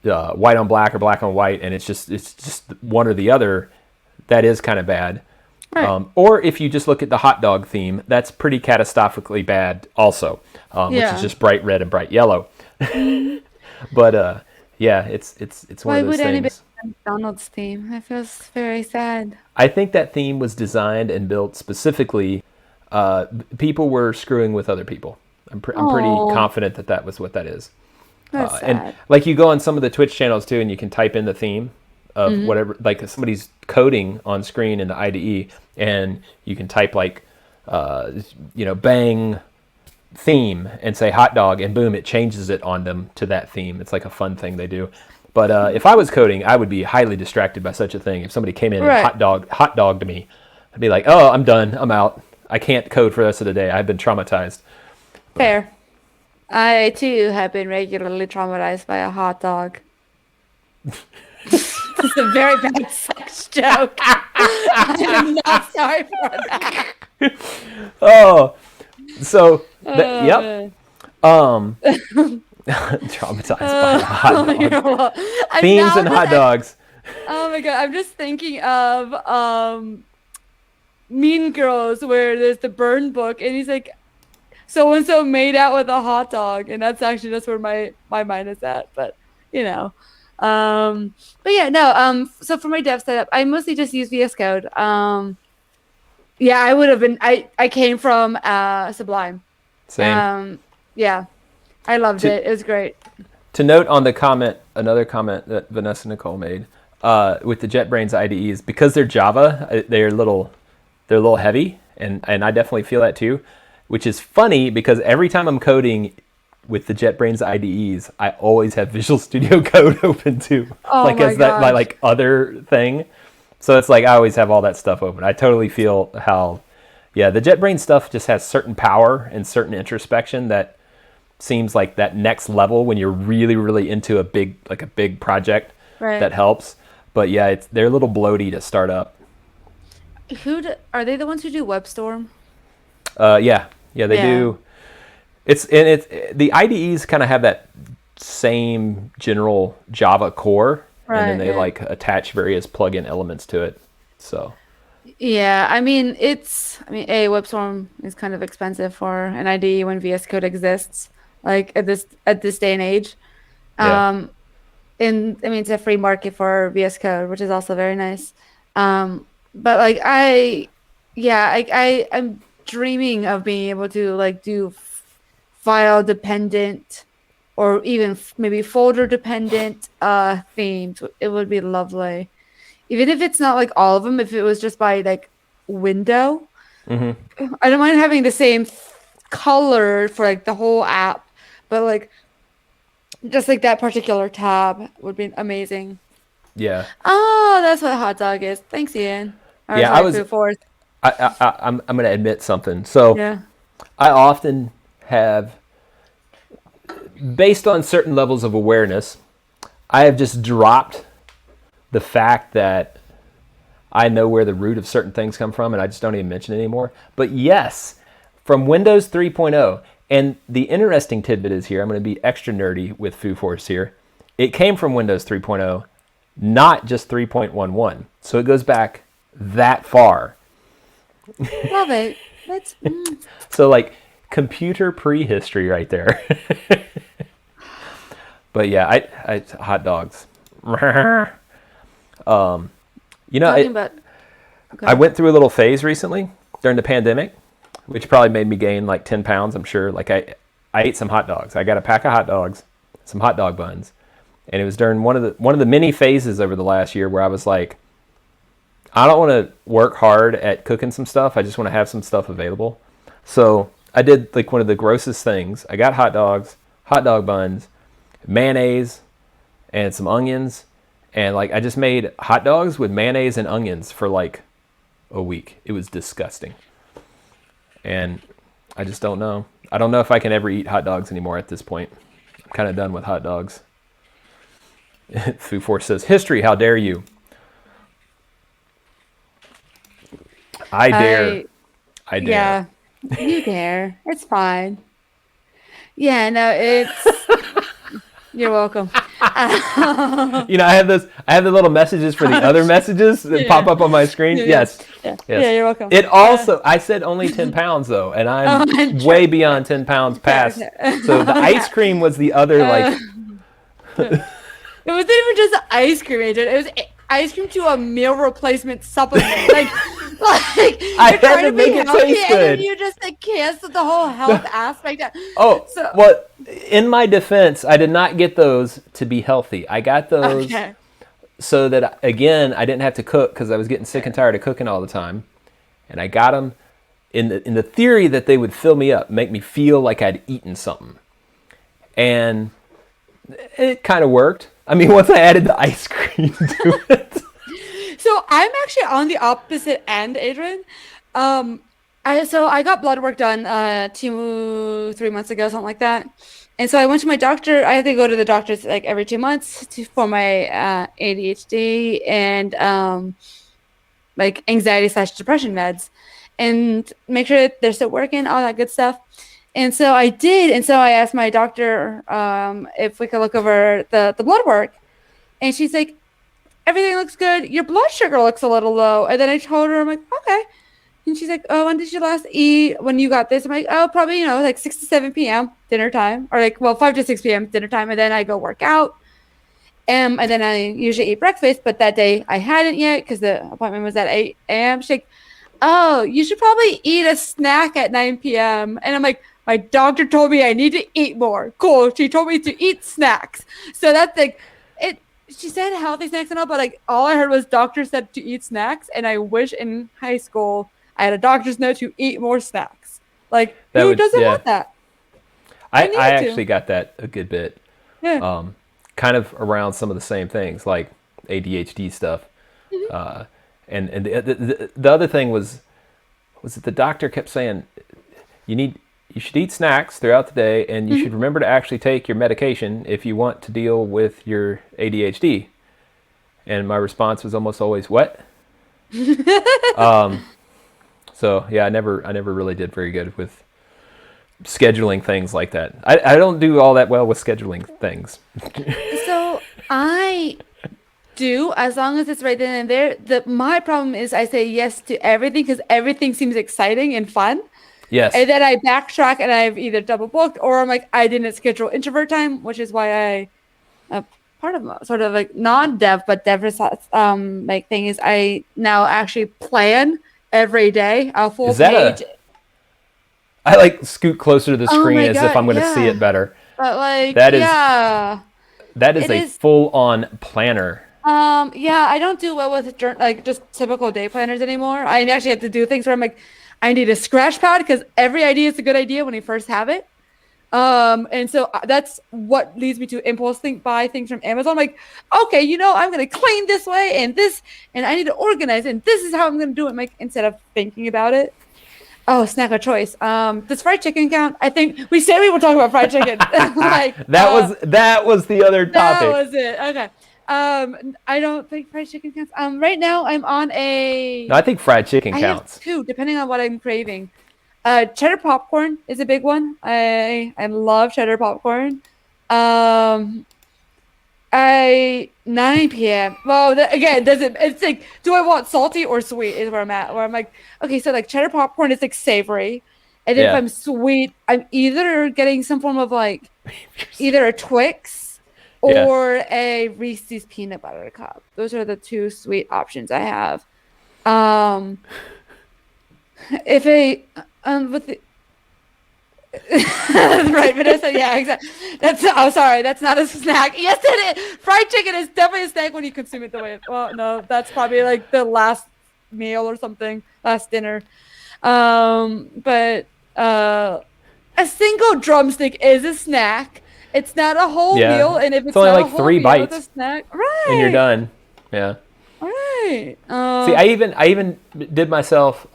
white on black or black on white, and it's just one or the other, that is kind of bad. Right. Or if you just look at the hot dog theme, that's pretty catastrophically bad also, which is just bright red and bright yellow. But yeah, it's one of those Why would anybody things. have McDonald's theme? It feels very sad. I think that theme was designed and built specifically. People were screwing with other people. I'm pretty Oh, confident that was what that is. that's And sad. like you go on some of the Twitch channels too, and you can type in the theme of whatever, like somebody's coding on screen in the IDE, and you can type like, bang theme and say hot dog, and boom, it changes it on them to that theme. It's like a fun thing they do. But if I was coding, I would be highly distracted by such a thing. If somebody came in and Right. hot dogged me, I'd be like, oh, I'm done. I'm out. I can't code for the rest of the day. I've been traumatized. Fair. I too have been regularly traumatized by a hot dog. It's a very bad sex joke. I'm not sorry for that. Oh, so yep. Uh, Traumatized by a hot you're dog. I'm Themes now and hot dogs. oh my god, I'm just thinking of Mean Girls where there's the burn book and he's like so and so made out with a hot dog, and that's where my mind is at. But you know, but yeah, no. So for my dev setup, I mostly just use VS Code. Yeah, I would have been. I came from Sublime. Same. Yeah, I loved To it. It was great. to note on the comment, another comment that Vanessa Nicole made with the JetBrains IDEs, because they're Java, they're a little heavy, and I definitely feel that too. Which is funny because every time I'm coding with the JetBrains IDEs, I always have Visual Studio Code open too, Oh like my as that my gosh. like other thing. So it's like I always have all that stuff open. I totally feel how, yeah, the JetBrains stuff just has certain power and certain introspection that seems like that next level when you're really, really into a big project Right. that helps. But yeah, they're a little bloaty to start up. Are they the ones who do WebStorm? Yeah, they Yeah. do. It's the IDEs kind of have that same general Java core, and then Right. they Yeah. like attach various plugin elements to it. So Yeah, A, WebStorm is kind of expensive for an IDE when VS Code exists, like at this day and age. yeah, Um, and it's a free market for VS Code, which is also very nice. But like yeah, I'm dreaming of being able to like do file dependent or even maybe folder dependent themes. It would be lovely. Even if it's not like all of them, if it was just by like window, I don't mind having the same color for like the whole app, but like just like that particular tab would be amazing. yeah, Oh, that's what hot dog is. Thanks, Ian. Or yeah. I sorry, was food force. I'm gonna admit something. So Yeah. I often have, based on certain levels of awareness, I have just dropped the fact that I know where the root of certain things come from, and I just don't even mention it anymore. But yes, from Windows 3.0, and the interesting tidbit is here, I'm going to be extra nerdy with Foo Force here. It came from Windows 3.0, not just 3.11. So it goes back that far. Love it. So like computer prehistory right there. But yeah, I hot dogs. You know, Talking about I okay. went through a little phase recently during the pandemic, which probably made me gain like 10 pounds, I'm sure. Like I ate some hot dogs. I got a pack of hot dogs, some hot dog buns. And it was during one of the many phases over the last year where I was like, I don't want to work hard at cooking some stuff. I just want to have some stuff available. So I did like one of the grossest things. I got hot dogs, hot dog buns, mayonnaise, and some onions, And like I just made hot dogs with mayonnaise and onions for like a week. It was disgusting. And I just don't know. I don't know if I can ever eat hot dogs anymore at this point. I'm kind of done with hot dogs. Foo Force says, history, how dare you? I dare. I dare. Yeah, you dare. It's fine. Yeah, no, it's. You're welcome. You know, I have the little messages for the other messages that pop up on my screen. Yeah, Yes. yeah, Yes. yeah. You're welcome. It also, I said only 10 pounds though, and I'm way beyond 10 pounds past. So the ice cream was the other like. It wasn't even just ice cream, Adrian. It was ice cream to a meal replacement supplement. Like I you're had trying to to make be it healthy, taste and then good. you just like cancel the whole health aspect. Oh, So well, in my defense, I did not get those to be healthy. I got those okay. so that, again, I didn't have to cook because I was getting sick and tired of cooking all the time. And I got them in the theory that they would fill me up, make me feel like I'd eaten something. And it kind of worked. I mean, once I added the ice cream to it. So I'm actually on the opposite end, Adrian. I got blood work done 3 months ago, something like that. And so I went to my doctor. I have to go to the doctors like every 2 months for my ADHD and like anxiety/depression meds, and make sure that they're still working, all that good stuff. And so I did. And so I asked my doctor if we could look over the blood work, and she's like, everything looks good. Your blood sugar looks a little low. And then I told her, I'm like, okay. And she's like, oh, when did you last eat when you got this? I'm like, oh, probably, like 6 to 7 p.m. dinner time, or like, well, 5 to 6 p.m. dinner time. And then I go work out. And then I usually eat breakfast, but that day I hadn't yet because the appointment was at 8 a.m. She's like, oh, you should probably eat a snack at 9 p.m. And I'm like, my doctor told me I need to eat more. Cool. She told me to eat snacks. So that's like, she said healthy snacks and all, but like all I heard was doctor said to eat snacks. And I wish in high school I had a doctor's note to eat more snacks. Like, who doesn't want that? I actually got that a good bit. Yeah. Kind of around some of the same things, like ADHD stuff. And the other thing was that the doctor kept saying, you should eat snacks throughout the day, and you should remember to actually take your medication if you want to deal with your ADHD. And my response was almost always, what? So yeah, I never really did very good with scheduling things like that. I don't do all that well with scheduling things. So I do, as long as it's right then and there. My problem is I say yes to everything because everything seems exciting and fun. Yes. And then I backtrack and I've either double booked or I'm like, I didn't schedule introvert time, which is why part of sort of like non-dev, but dev like thing is I now actually plan every day a full page. I like scoot closer to the screen as if I'm going to see it better. But like, that is it a full-on planner. Yeah, I don't do well with like just typical day planners anymore. I actually have to do things where I'm like, I need a scratch pad because every idea is a good idea when you first have it. And so that's what leads me to impulse buy things from Amazon. I'm like, okay, I'm going to clean this way and this, and I need to organize, and this is how I'm going to do it. Like, instead of thinking about it. Oh, snack of choice. Does fried chicken count? I think we said we were talking about fried chicken. Like that was the other topic. That was it. Okay. I don't think fried chicken counts. Right now I'm on a. No, I think fried chicken counts. I have two, depending on what I'm craving. Cheddar popcorn is a big one. I love cheddar popcorn. 9 p.m. Well, again, it's like, do I want salty or sweet? Is where I'm at. Where I'm like, okay, so like cheddar popcorn is like savory, and then if I'm sweet, I'm either getting some form of like, either a Twix or a Reese's peanut butter cup. Those are the two sweet options I have. If with the right, Vanessa. Yeah, exactly. Sorry, that's not a snack. Yes, it is. Fried chicken is definitely a snack when you consume it the way. Well, no, that's probably like the last meal or something, last dinner. But a single drumstick is a snack, It's not a whole meal, Yeah, and if it's it's only not a like whole three meal, it's a bites snack. and you're Right. done. Yeah. Right. See, I even did myself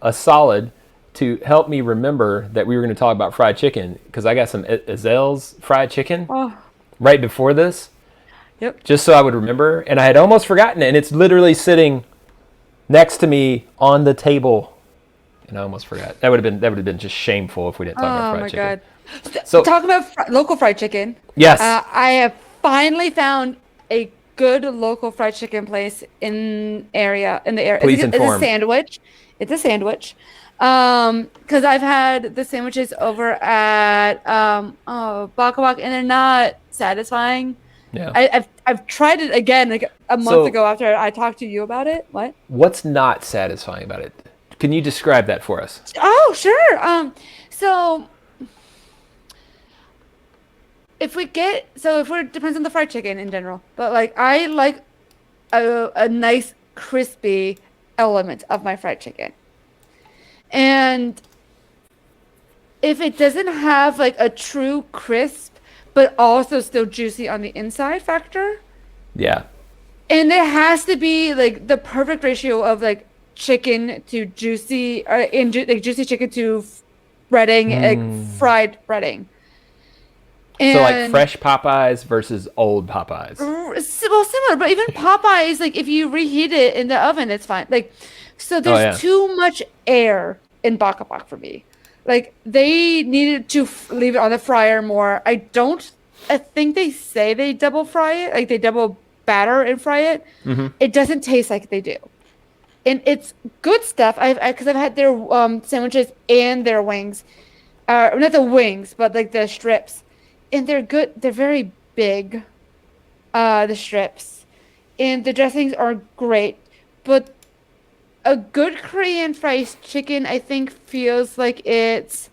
a solid to help me remember that we were going to talk about fried chicken because I got some Azel's fried chicken Oh, right before this, yep. just so I would remember, and I had almost forgotten it, and it's literally sitting next to me on the table, and I almost forgot. That would have been just shameful if we didn't talk about Oh fried my chicken. God. So Talking about local fried chicken, yes, I have finally found a good local fried chicken place in the area. please It's a inform. sandwich. It's a sandwich. Because I've had the sandwiches over at Baka Bak, and they're not satisfying. Yeah. I've tried it again like a month So ago after I talked to you about it. What? what's not satisfying about it? Can you describe that for us? Oh, sure. So if we're depends on the fried chicken in general, but like I like a nice crispy element of my fried chicken. And if it doesn't have like a true crisp, but also still juicy on the inside factor, Yeah. and it has to be like the perfect ratio of like chicken to juicy, like juicy chicken to breading, like fried breading. So like And fresh Popeyes versus old Popeyes. well, similar, but even Popeyes, like if you reheat it in the oven, it's fine. Like, so Oh there's yeah. too much air in Baka Bak for me. Like they needed to leave it on the fryer more. I think they say they double fry it, like they double batter and fry it. It doesn't taste like they do. And it's good stuff. Because I've had their sandwiches and their wings, not the wings, but like the strips, and they're good. They're very big, the strips, and the dressings are great. But a good Korean fried chicken, I think, feels like it's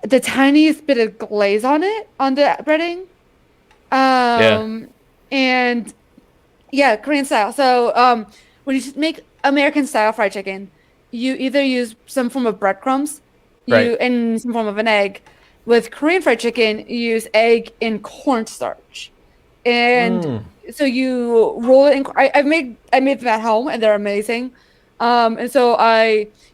the tiniest bit of glaze on it on the breading. Yeah. Um, and yeah, Korean style. So, when you make American style fried chicken, you either use some form of breadcrumbs, Right. and some form of an egg. With Korean fried chicken, you use egg and cornstarch, and so you roll it in. I made them at home, and they're amazing. And so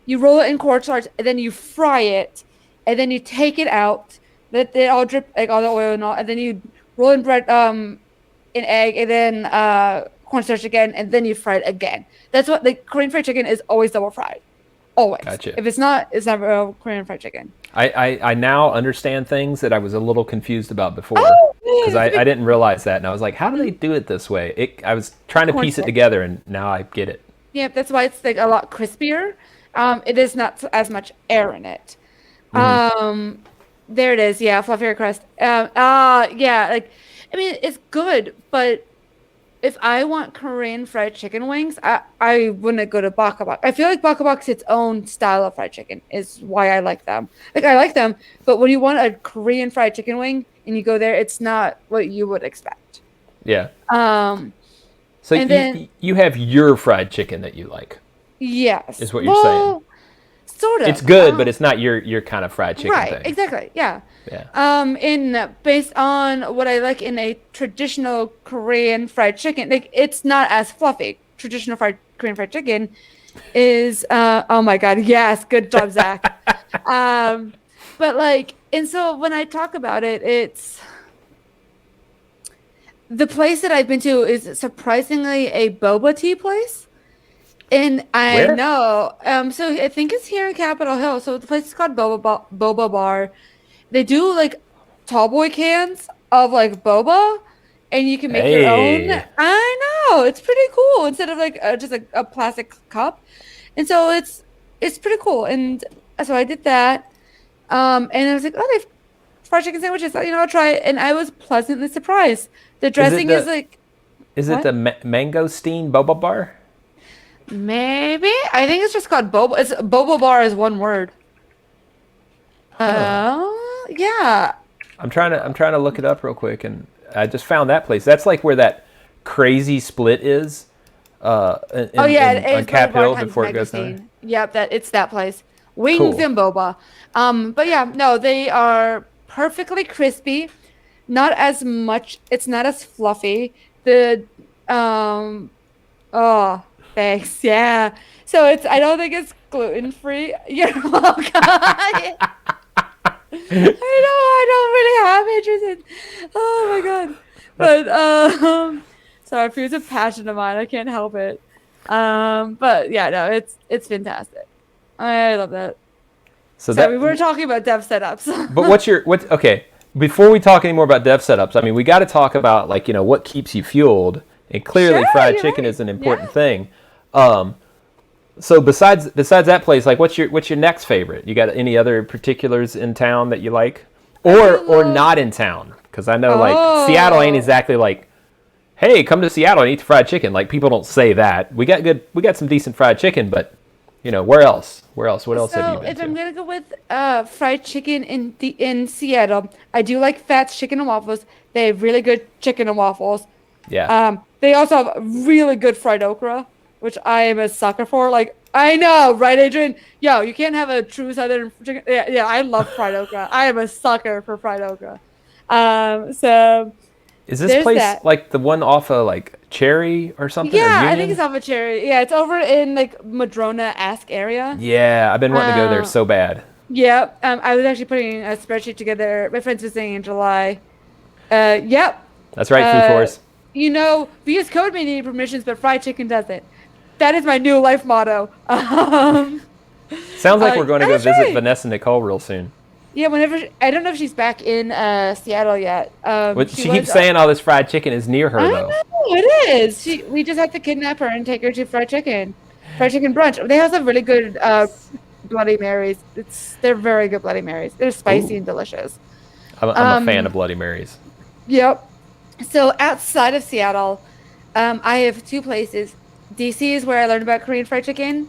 you roll it in cornstarch, and then you fry it, and then you take it out, let it all drip like all the oil and all, and then you roll in bread, an egg, and then cornstarch again, and then you fry it again. That's what the Korean fried chicken is always double fried. Always. Gotcha. If it's not, it's not real Korean fried chicken. I now understand things that I was a little confused about before Oh, because man, it's a I big didn't realize that, and I was like, how do they do it this way? I was trying to piece it cornstarch. together, and now I get it. Yeah, that's why it's like a lot crispier. It is not as much air in it. Um, there it is. Yeah, fluffier crust. Yeah, like I mean, it's good, but if I want Korean fried chicken wings, I wouldn't go to Baka Bak. I feel like Baka Bak's its own style of fried chicken is why I like them. Like I like them, but when you want a Korean fried chicken wing and you go there, it's not what you would expect. Yeah. Um, So and then you have your fried chicken that you like, yes, is what you're saying. well, sort It's of. good, but it's not your kind of fried chicken Right, thing. exactly. Yeah. Yeah. In based on what I like in a traditional Korean fried chicken, like it's not as fluffy. Traditional fried Korean fried chicken is oh my God, yes, good job, Zach. Um, but like, and so when I talk about it, it's the place that I've been to is surprisingly a boba tea place. And I Where? know, so I think it's here in Capitol Hill. So the place is called Boba Bar. They do like tall boy cans of like boba, and you can make your own. Hey. I know, it's pretty cool instead of like just a plastic cup. And so it's pretty cool. And so I did that. And I was like, oh, they've fried chicken sandwiches. I'll try it. And I was pleasantly surprised. The Is it dressing is the like is it what? the mangosteen boba bar? Maybe I think it's just called boba. It's boba bar is one word. Huh. Yeah. I'm trying to look it up real quick, and I just found that place. That's like where that crazy split is, Oh yeah, on it is Cap Boulevard Hill Times before it goes down Magazine. Yep, it's that place. Wings there. Cool. and boba. But yeah, no, they are perfectly crispy, not as much. It's not as fluffy. The um oh, thanks. Yeah. So it's I don't think it's gluten free. You're welcome. I know I don't really have interest in. Oh my God. But sorry, food's a passion of mine. I can't help it. But yeah, no, it's fantastic. I love that. So So that, we were talking about dev setups. but okay? Before we talk any more about dev setups, I mean, we got to talk about like what keeps you fueled, and clearly Sure, fried you're chicken right. is an important Yeah. thing. So besides that place, like what's your next favorite? You got any other particulars in town that you like, I or do love. not in town? Because I know like Seattle ain't Oh. exactly like, hey, come to Seattle and eat the fried chicken. Like people don't say that. We got some decent fried chicken, but where else? Where else? What else have you So been if I'm to? gonna go with fried chicken in Seattle, I do like Fats Chicken and Waffles. They have really good chicken and waffles. Yeah, They also have really good fried okra, which I am a sucker for. Like I know, right, Adrian? Yo, you can't have a true Southern chicken. Yeah, yeah, I love fried okra. I am a sucker for fried okra. So is this there's place that. like the one off of like Cherry or something or Yeah, I think Union? it's off of Cherry. Yeah, it's over in like Madrona-esque area. Yeah, I've been wanting to go there Uh, so bad. Yep. I was actually putting a spreadsheet together. My friend's visiting in July. Yep. That's right, Food Uh, Force. VS Code may need permissions, but fried chicken doesn't. That is my new life motto. Sounds like we're going to go That's visit right. Vanessa Nicole real soon. Yeah, I don't know if she's back in Seattle yet. But She she was. keeps saying all this fried chicken is near her I though. know it is. We just have to kidnap her and take her to fried chicken brunch. They also have really good Bloody Marys. They're very good Bloody Marys. They're spicy Ooh, and delicious. I'm a fan of Um, Bloody Marys. yep. So outside of Seattle, I have two places. DC is where I learned about Korean fried chicken,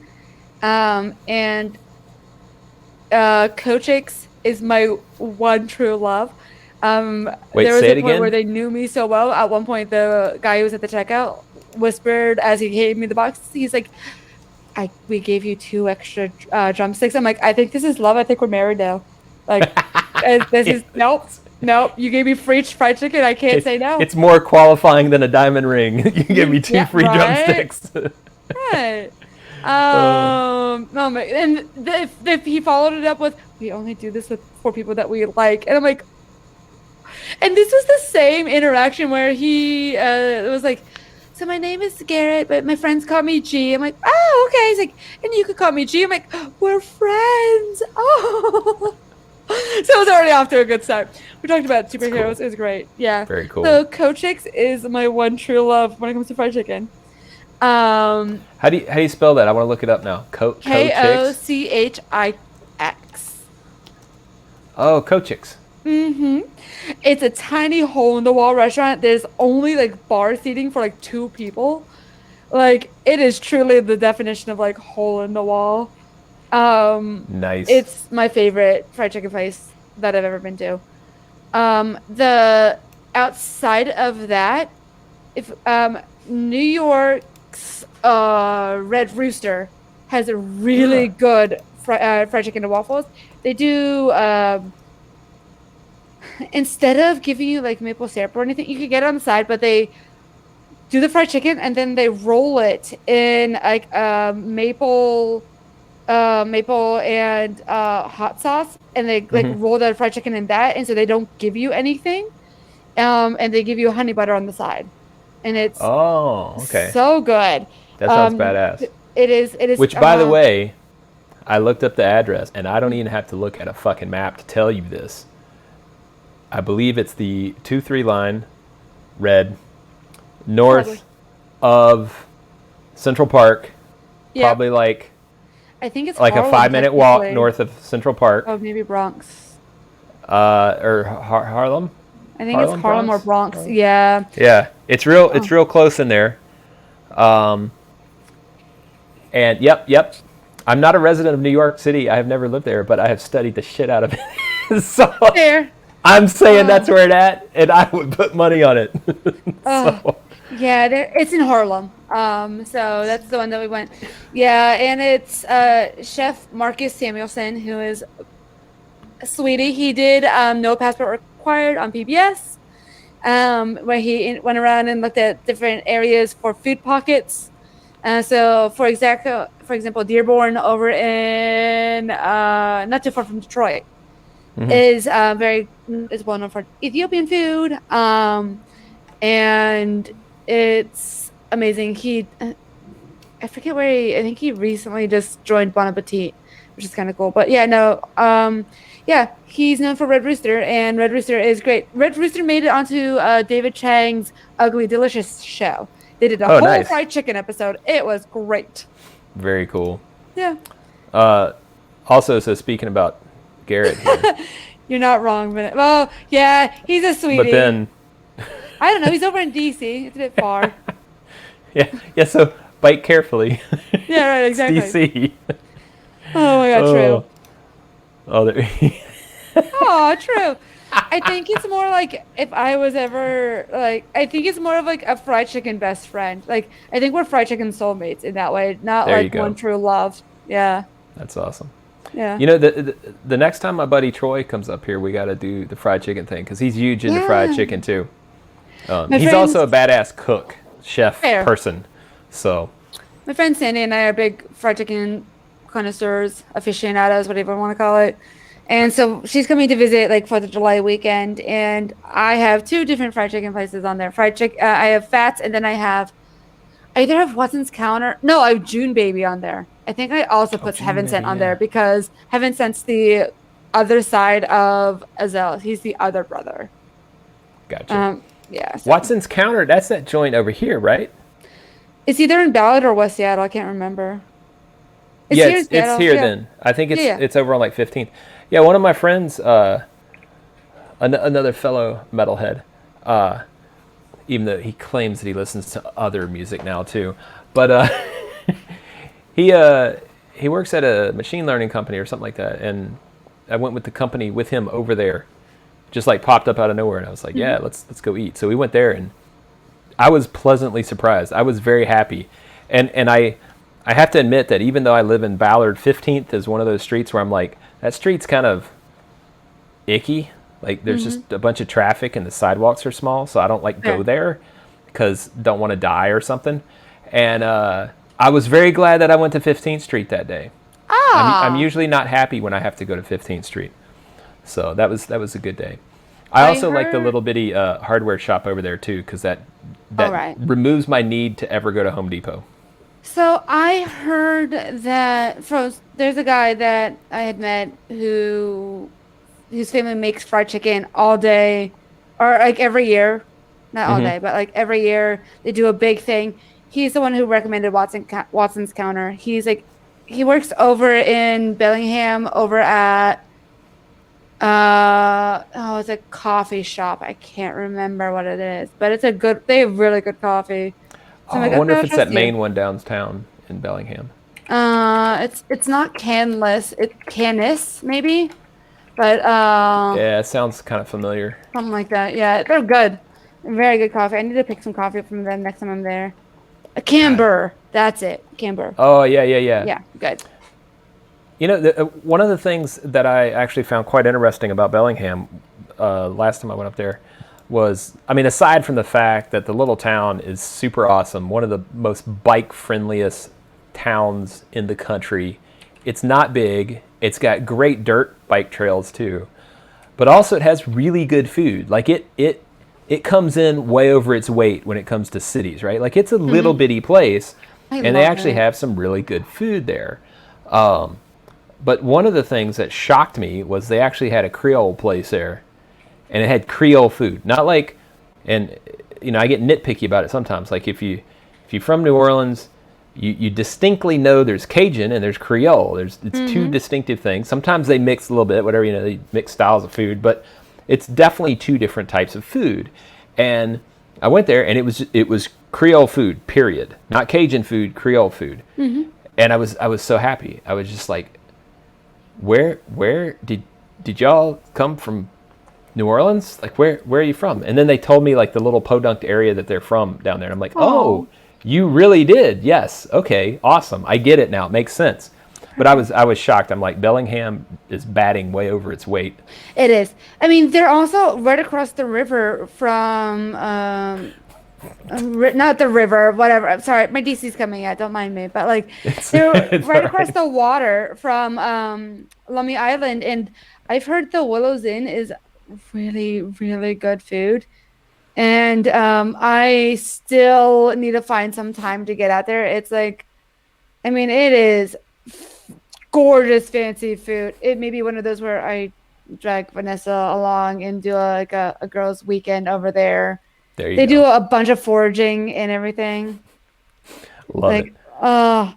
and Kochik's is my one true love. Wait, There was say a it point where again. they knew me so well. At one point, the guy who was at the checkout whispered as he gave me the box, he's like, we gave you two extra drumsticks." I'm like, "I think this is love. I think we're married now." Like, this is nope, nope. You gave me free fried chicken. I can't It, say no. it's more qualifying than a diamond ring. You give me two Yeah, free right. drumsticks. Right. uh, No, and if he followed it up with, "We only do this for people that we like," and I'm like, and this was the same interaction where he was like, "So my name is Garrett, but my friends call me G." I'm like, "Oh, okay." He's like, "And you could call me G." I'm like, "We're friends." Oh. So it was already off to a good start. We talked about it's cool. superheroes. It was great. Yeah. Very cool. So Kochix is my one true love when it comes to fried chicken. Um, How do you spell that? I want to look it up now. Chicks. Kochix. Oh, Chicks. Mm-hmm. It's a tiny hole in the wall restaurant. There's only like bar seating for like two people. Like it is truly the definition of like hole in the wall. Um, Nice. it's my favorite fried chicken place that I've ever been to. The outside of that, if New York's Red Rooster has a really good fried chicken and waffles. They do instead of giving you like maple syrup or anything, you could get it on the side, but they do the fried chicken and then they roll it in like maple and hot sauce, and they like hmm roll the fried chicken in that, and so they don't give you anything. And they give you honey butter on the side, and it's Oh, okay. so good. That sounds badass. It is Which, by the way, I looked up the address, and I don't even have to look at a fucking map to tell you this. I believe it's the 2-3 line, red, probably. north of Central Park, Yep. probably I think it's like a Harlem 5 minute walk technically. north of Central Park, Oh, maybe Bronx. or Harlem, I think it's Harlem, Harlem or Bronx. Bronx. Harlem? Yeah. Yeah, it's Oh. real close in there. Um, and yep. I'm not a resident of New York City. I have never lived there, but I have studied the shit out of it. So There. I'm saying Uh, that's where it at, and I would put money on it. uh, So yeah, it's in Harlem. So that's the one that we went. Yeah, and it's Chef Marcus Samuelson, who is sweetie. He did No Passport Required on PBS, where he went around and looked at different areas for food pockets. So, for example, Dearborn over in not too far from Detroit Hmm. is is well known for Ethiopian food, and it's amazing. I forget where I think he recently just joined Bon Appetit, which is kind of cool. But yeah, no, yeah, he's known for Red Rooster, and Red Rooster is great. Red Rooster made it onto David Chang's Ugly Delicious show. They did a Oh, whole nice. fried chicken episode. It was great. Very cool. Yeah, Also, so speaking about Garrett here, you're not wrong, but well, yeah, he's a but sweetie. then, I don't know. He's over in DC. It's a bit far. yeah, yeah. So bite carefully. Yeah, right, It's exactly. DC. Oh my God, true. Oh, oh, there. Oh, true. I think it's more like if I was ever like, I think it's more of like a fried chicken best friend. Like, I think we're fried chicken soulmates in that way, not There you like one go. true love. Yeah, That's awesome. yeah, You know, the next time my buddy Troy comes up here, we got to do the fried chicken thing because he's huge into fried yeah. chicken too. My He's also friends, a badass cook, chef fair. person. So, My friend Sandy and I are big fried chicken connoisseurs, aficionados, whatever you want to call it. And so she's coming to visit like 4th of July weekend, and I have two different fried chicken places on there. Fried chicken, I have Fats, and then I either have Watson's Counter. No, I have June Baby on there. I think I also oh, put June Heaven Sent maybe, on there yeah. because Heaven Sent's the other side of Azel. He's the other brother. Gotcha. Yeah. So Watson's Counter, that's that joint over here, right? it's either in Ballard or West Seattle. I can't remember. It's Yeah, here in it's Seattle. here Yeah. then. I think Yeah. Yeah. it's over on like 15th. Yeah, one of my friends, another fellow metalhead, even though he claims that he listens to other music now too, but he he works at a machine learning company or something like that, and I went with the company with him over there, just like popped up out of nowhere, and I was like, Mhm. yeah, let's go eat. So we went there, and I was pleasantly surprised. I was very happy, and I have to admit that even though I live in Ballard, 15th is one of those streets where I'm like, that street's kind of icky. Like there's Mhm. just a bunch of traffic and the sidewalks are small, so I don't like go Fair. there because don't want to die or something. And I was very glad that I went to 15th Street that day. I'm Ah, usually not happy when I have to go to 15th Street, so that was a good day. I I also like the heard. little bitty hardware shop over there too, because All that right. removes my need to ever go to Home Depot. So I heard that there's a guy that I had met whose family makes fried chicken all day, or like every year, not all Hmm. day, but like every year they do a big thing. He's the one who recommended Watson's Counter. He works over in Bellingham over at oh, it's a coffee shop. I can't remember what it is, but they have really good coffee. So I'm Oh, like, I wonder okay, if I'll it's that trust you. main one downtown in Bellingham. It's not canless. It's canis maybe, but Yeah, it sounds kind of familiar. something like that. Yeah, they're good. Very good coffee. I need to pick some coffee from them next time I'm there. A God. Camber. That's it. Camber. Oh, yeah, yeah, yeah. Yeah, good. You know, one of the things that I actually found quite interesting about Bellingham last time I went up there was, I mean, aside from the fact that the little town is super awesome, one of the most bike friendliest towns in the country. It's not big. It's got great dirt bike trails too, but also it has really good food. Like it comes in way over its weight when it comes to cities, right? Like it's a little Hmm. bitty place, I and they love actually it. have some really good food there. But one of the things that shocked me was they actually had a Creole place there, and it had Creole food. Not like, and you know, I get nitpicky about it sometimes. Like if you're from New Orleans, you distinctly know there's Cajun and there's Creole. It's two Hmm. distinctive things. Sometimes they mix a little bit, whatever, you know, they mix styles of food, but it's definitely two different types of food. And I went there, and it was Creole food, period. Not Cajun food, Creole food. Hmm. And I was so happy. I was just like, where did y'all come from? New Orleans? Like where are you from? And then they told me like the little podunk area that they're from down there. And I'm like, oh, Oh, you really did? Yes. Okay, awesome. I get it now. It makes sense. But I was shocked. I'm like, Bellingham is batting way over its weight. It is. I mean, they're also right across the river from not the river, whatever. I'm sorry, my DC's coming out. Don't mind me. But like, they're It's all right across right. the water from Lummi Island, and I've heard the Willow's Inn is really, really good food. And I still need to find some time to get out there. It's like, I mean, it is gorgeous, fancy food. It may be one of those where I drag Vanessa along and do a girls' weekend over there. There you They do go. a bunch of foraging and everything. Love it. Like,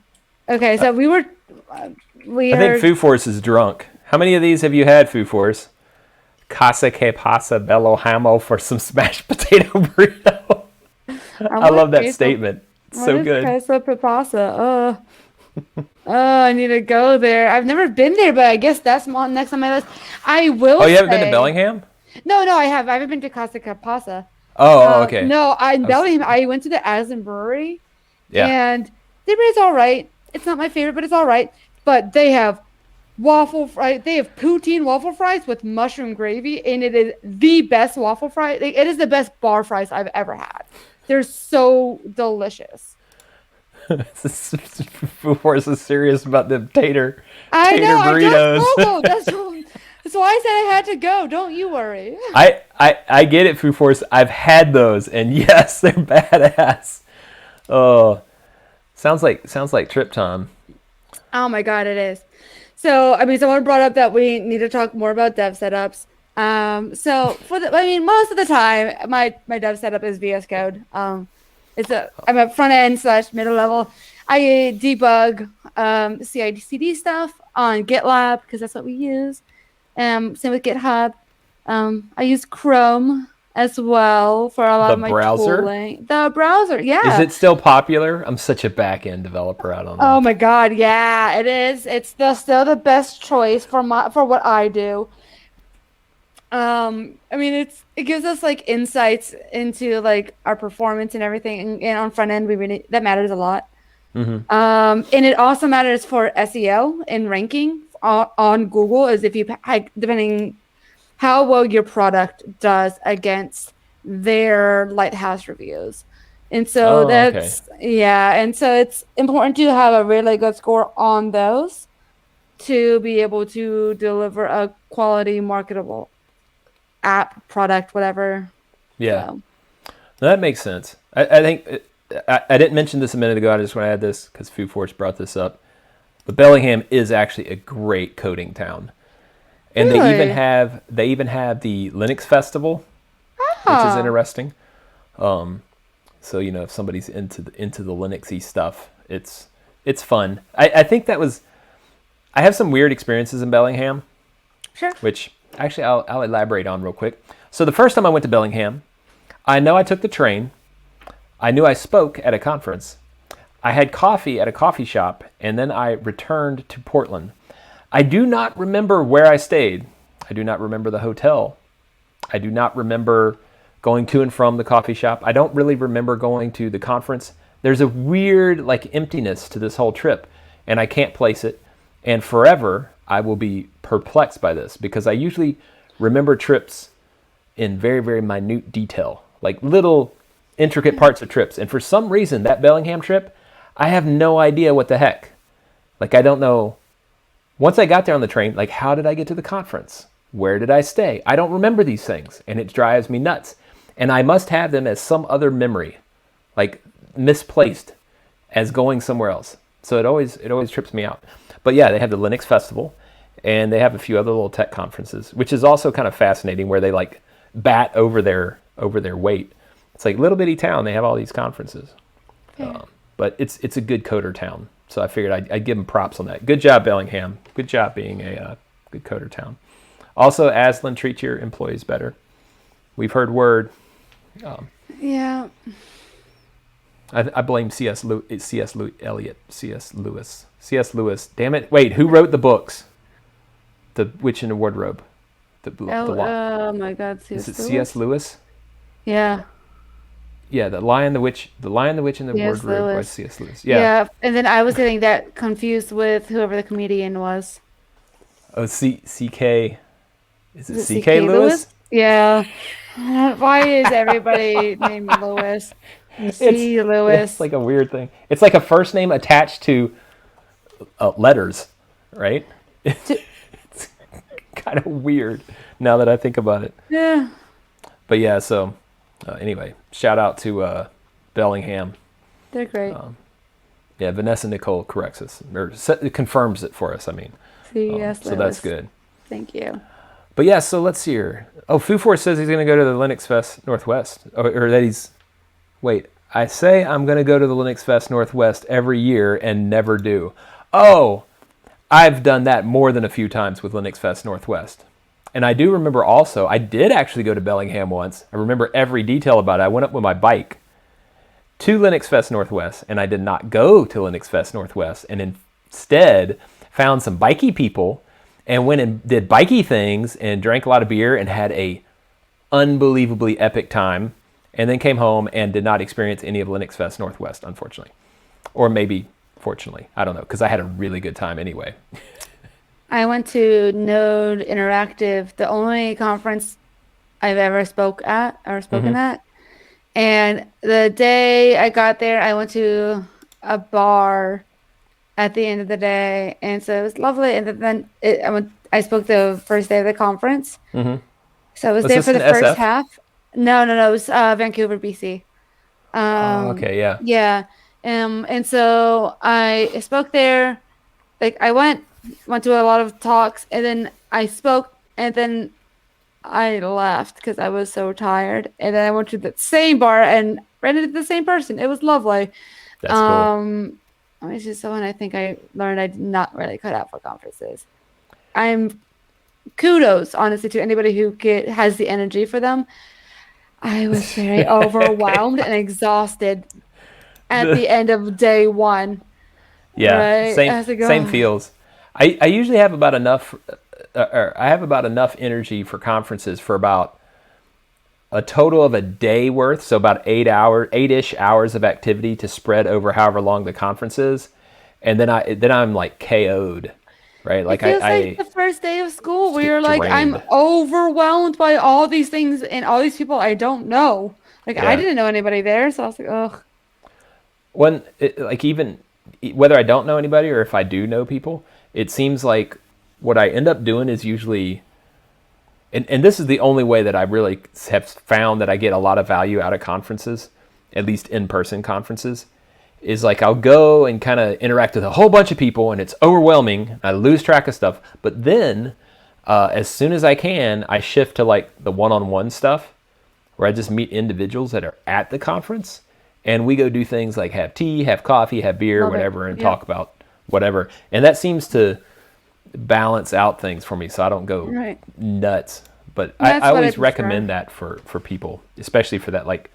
okay, so uh, we I think are. Foo Force is drunk. How many of these have you had, Foo Force? Casa que pasa bello hamo for some smashed potato burrito. I'm I like, love that okay, so statement. It's what so is good. Casa Papasa? I need to go there. I've never been there, but I guess that's next on my list. I Oh, will you haven't been to say, Bellingham? no, no, I have. I haven't been to Casa Capasa. Oh, okay. No, in I was, Bellingham, I went to the Aslan Brewery, yeah. and the beer's all right. It's not my favorite, but it's all right. But they have waffle fry. They have poutine waffle fries with mushroom gravy, and it is the best waffle fry. Like, it is the best bar fries I've ever had. They're so delicious. Foo Force is serious about the I tater know. I just burritos. Googled. That's why I said I had to go. Don't you worry. I get it, Foo Force. I've had those, and yes, they're badass. Oh, sounds like trip time. Oh my God, it is. So, I mean, someone brought up that we need to talk more about dev setups. So I mean, most of the time, my dev setup is VS Code. I'm a front end slash middle level. I debug CI/CD stuff on GitLab because that's what we use. Same with GitHub. I use Chrome as well for a lot The of my browser, tooling. The browser, is yeah. it still popular? I'm such a back end developer. I don't Oh know. my God, yeah, it is. It's still the best choice for what I do. I mean, it gives us like insights into like our performance and everything, and on front end, we really that matters a lot. And it also matters for SEO and ranking on Google, is if you like, depending how well your product does against their lighthouse reviews. And so Oh, okay. that's, yeah. And so it's important to have a really good score on those to be able to deliver a quality, marketable app, product, whatever. Yeah, So, that makes sense. I think I didn't mention this a minute ago. I just want to add this because Foo Force brought this up. But Bellingham is actually a great coding town, and really? they even have the Linux Festival, which is Ah, interesting. So if somebody's into the Linuxy stuff, it's fun. I think that was I have some weird experiences in Bellingham, sure. which actually I'll elaborate on real quick. So the first time I went to Bellingham, I know I took the train. I knew I spoke at a conference. I had coffee at a coffee shop, and then I returned to Portland. I do not remember where I stayed. I do not remember the hotel. I do not remember going to and from the coffee shop. I don't really remember going to the conference. There's a weird like emptiness to this whole trip, and I can't place it. And forever, I will be perplexed by this because I usually remember trips in very, very minute detail, like little intricate parts of trips. And for some reason, that Bellingham trip, I have no idea what the heck. Like, I don't know. Once I got there on the train, like, how did I get to the conference? Where did I stay? I don't remember these things, and it drives me nuts. And I must have them as some other memory, like misplaced as going somewhere else. So it always trips me out. But yeah, they have the Linux Festival, and they have a few other little tech conferences, which is also kind of fascinating, where they like bat over their weight. It's like little bitty town. They have all these conferences, Fair. but it's a good coder town. So I figured I'd give them props on that. Good job, Bellingham. Good job being a good coder town. Also, Aslan, treat your employees better. We've heard word. Yeah. I blame Eliot, C.S. Lewis. Damn it! Wait, who wrote the books? The Witch in the Wardrobe. The Oh, law. oh my God, Is it C.S. C.S. Lewis? Lewis? Yeah. Yeah, the Lion, the Witch, and the C.S. Wardrobe by Lewis. C.S. Lewis. Yeah. Yeah, and then I was getting that confused with whoever the comedian was. Oh, C.K. Is Is it it C.K. C.K. Lewis? Lewis? Yeah. Why is everybody named Lewis? It's C. it's Lewis. like a weird thing. It's like a first name attached to letters, right? T- It's kind of weird now that I think about it. Yeah, But yeah, so anyway, shout out to Bellingham. they're great. Yeah, Vanessa Nicole corrects us or confirms it for us. I mean, C.S. so that's Lewis. good. Thank you. But yeah, so let's see here. Oh, Foo Force says he's going to go to the Linux Fest Northwest, or that he's. Wait, I say I'm going to go to the Linux Fest Northwest every year and never do. Oh, I've done that more than a few times with Linux Fest Northwest. And I do remember also, I did actually go to Bellingham once. I remember every detail about it. I went up with my bike to Linux Fest Northwest, and I did not go to Linux Fest Northwest, and instead found some bikey people and went and did bikey things and drank a lot of beer and had a unbelievably epic time, and then came home and did not experience any of Linux Fest Northwest, unfortunately. Or maybe fortunately. I don't know, because I had a really good time anyway. I went to Node Interactive, the only conference I've ever spoken at. And the day I got there, I went to a bar at the end of the day, and so it was lovely. And then I spoke the first day of the conference, so I was Was there this for in the first SF? half. No, no, no, it was Vancouver, BC. Oh, Um, okay, yeah. yeah, and so I spoke there. Like I went to a lot of talks, and then I spoke, and then I left because I was so tired. And then I went to the same bar and ran into the same person. It was lovely. That's cool. Um, it's just someone I think I learned I did not really cut out for conferences. I'm kudos, honestly, to anybody who has the energy for them. I was very overwhelmed and exaused at The the end of day one, Yeah, right? same I was like, same oh, feels. I usually have about enough, or I have about enough energy for conferences for about a total of a day worth, so about 8-ish hours of activity to spread over however long the conference is, and then I'm like KO'd, right? it Like feels like I the first day of school just where you're get like, I'm drained. overwhelmed by all these things and all these people I don't know. Like, I Yeah. didn't know anybody there, so I was like, ugh. Like even whether I don't know anybody or if I do know people, it seems like what I end up doing is usually, and this is the only way that I really have found that I get a lot of value out of conferences, at least in-person conferences, is like I'll go and kind of interact with a whole bunch of people and it's overwhelming. I lose track of stuff. But then as soon as I can, I shift to like the one-on-one stuff where I just meet individuals that are at the conference and we go do things like have tea, have coffee, have beer, Love it. whatever, and Yep. talk about whatever. And that seems to balance out things for me so I don't go Right. nuts. But I That's what I always prefer. recommend that for people, especially for that like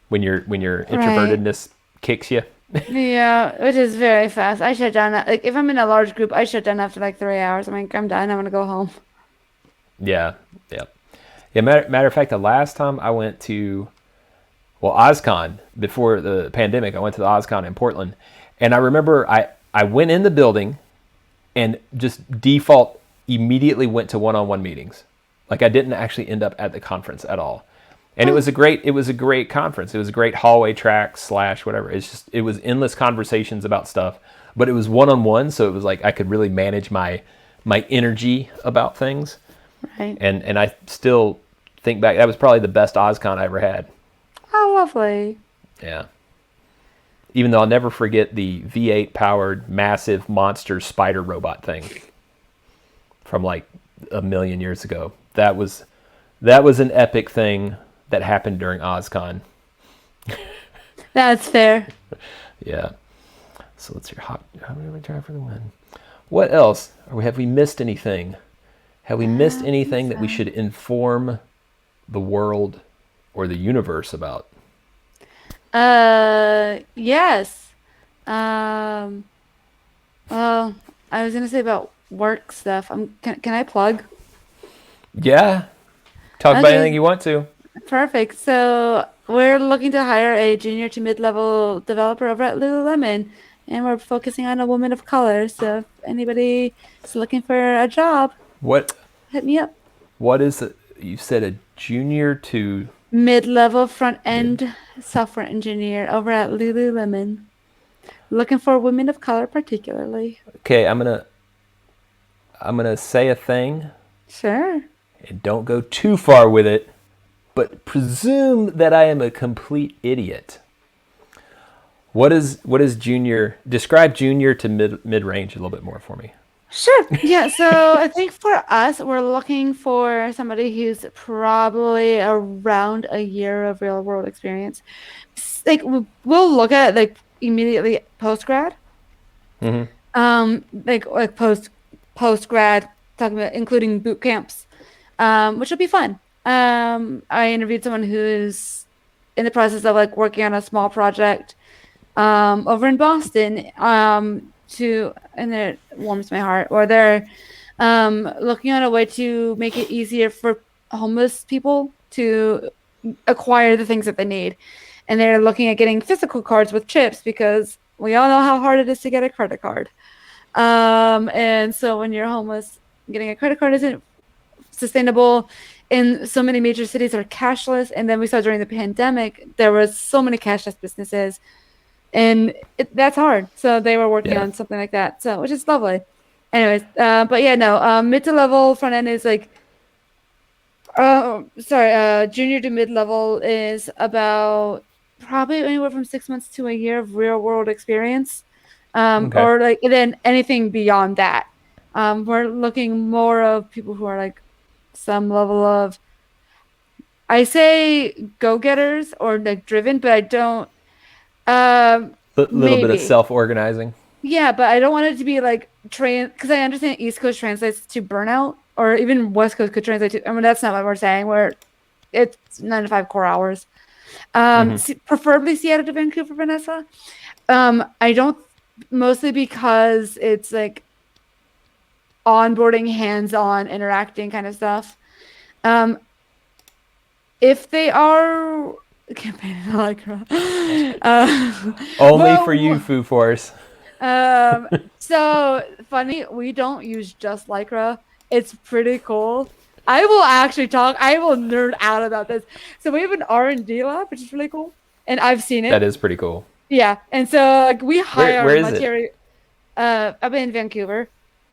when your Right. introvertedness kicks you. Yeah, which is very fast. I shut down like if I'm in a large group, I shut down after like 3 hours. I'm like, I'm done. I'm gonna go home. Yeah, yeah. Yeah, matter of fact, the last time I went to, well, OzCon, before the pandemic, I went to the OzCon in Portland. And I remember I went in the building and just default immediately went to one-on-one meetings. Like I didn't actually end up at the conference at all. And Oh, it was a great conference. It was a great hallway track slash whatever. It was endless conversations about stuff, but it was one-on-one. So it was like I could really manage my energy about things. right. And I still think back, that was probably the best OzCon I ever had. How lovely. Yeah. Even though I'll never forget the V8 powered massive monster spider robot thing from like a million years ago. That was an epic thing that happened during OzCon. That's fair. Yeah. So let's hear how many we try for the win. What else? Have we missed anything? Have we missed anything that we should inform the world or the universe about? Yes. Um, well, I was gonna say about work stuff. Can I plug? Yeah. Talk about anything Okay, you want to. perfect. So We're looking to hire a junior to mid-level developer over at Lululemon, and we're focusing on a woman of color. So if anybody is looking for a job, What hit me up. what is it? You said a junior to Mid-level mid. front-end software engineer over at Lululemon. Looking for women of color particularly. Okay, I'm gonna say a thing Sure. and don't go too far with it, but presume that I am a complete idiot. What is junior? Describe junior to mid range a little bit more for me. Sure. Yeah. So I think for us, we're looking for somebody who's probably around a year of real world experience. Like we'll look at like immediately post grad, Mm-hmm. like post grad, talking about including boot camps, which will be fun. I interviewed someone who's in the process of like working on a small project over in Boston, and it warms my heart, or they're looking at a way to make it easier for homeless people to acquire the things that they need. And they're looking at getting physical cards with chips because we all know how hard it is to get a credit card. And so when you're homeless, getting a credit card isn't sustainable. And so many major cities are cashless. And then we saw during the pandemic, there was so many cashless businesses and that's hard. So they were working Yeah. on something like that. So which is lovely. Anyways, but yeah, no, mid to level front end is like, junior to mid level is about probably anywhere from 6 months to a year of real world experience, Okay. or like and then anything beyond that. We're looking more of people who are like some level of, I say go getters or like driven, but I don't. Little bit of Maybe. self organizing. Yeah, but I don't want it to be like train because I understand East Coast translates to burnout, or even West Coast could translate to. I mean, that's not what we're saying. Where it's 9 to 5 core hours. Mm-hmm. Preferably Seattle to Vancouver, Vanessa. I don't mostly because it's like onboarding, hands-on, interacting kind of stuff. Um, if they are campaigning Lycra, Only for you, well, Foo Force. Um, so funny, we don't use just Lycra. It's pretty cool. I will nerd out about this. So we have an R&D lab, which is really cool. And I've seen That it. is pretty cool. Yeah. And so like we Where hire is it? material I'm in Vancouver.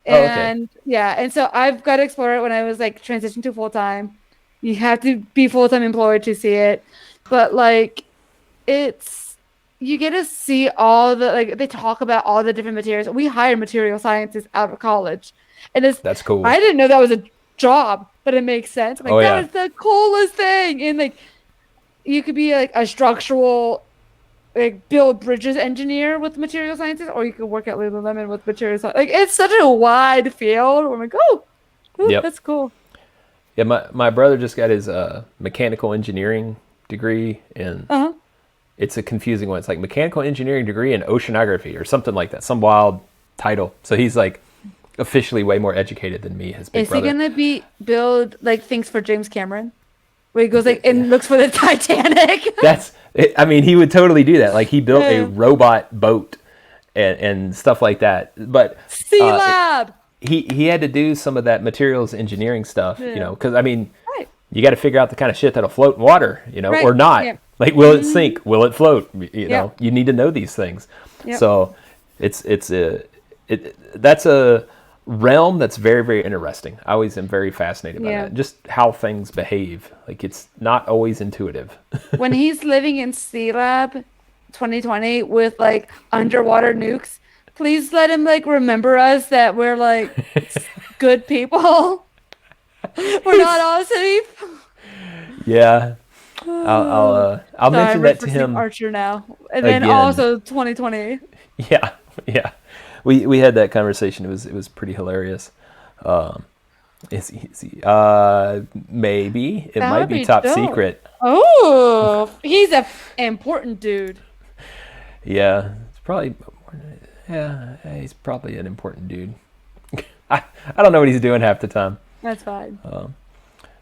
Oh, okay. And yeah, and so I've got to explore it when I was like transitioned to full time. You have to be full time employed to see it. But like it's you get to see all the like they talk about all the different materials. We hired material scientists out of college, and it's That's cool. I didn't know that was a job, but it makes sense. I'm like Oh that yeah. is the coolest thing, and like you could be like a structural like build bridges engineer with material sciences, or you could work at Lululemon with material science. Like it's such a wide field. I'm like, oh, ooh, Yep. that's cool. Yeah. My brother just got his mechanical engineering degree, and Uh-huh. it's a confusing one. It's like mechanical engineering degree in oceanography or something like that. Some wild title. So he's like officially way more educated than me, his big Is he brother. gonna be build like things for James Cameron? Where he goes like and looks for the Titanic. I mean, he would totally do that. Like he built a Yeah. robot boat and stuff like that. But C uh, Lab. he had to do some of that materials engineering stuff, Yeah. because I mean, Right. you got to figure out the kind of shit that'll float in water, Right. or not. Yeah. Like, will it sink? Will it float? Yep. You need to know these things. Yep. So it's a that's a realm that's very very interesting. I always am very fascinated by Yeah. that. Just how things behave. Like it's not always intuitive. When he's living in C Lab 2020 with like underwater nukes, please let him like remember us that we're like good people. We're not all safe. Yeah, I'll Sorry, I'm mention that to referencing him Archer now. And then again. also 2020. Yeah, yeah. We had that conversation. It was pretty hilarious. Um, maybe it That might would be be top dope. secret. Oh, he's a important dude. Yeah, it's probably. Yeah, he's probably an important dude. I don't know what he's doing half the time. That's fine.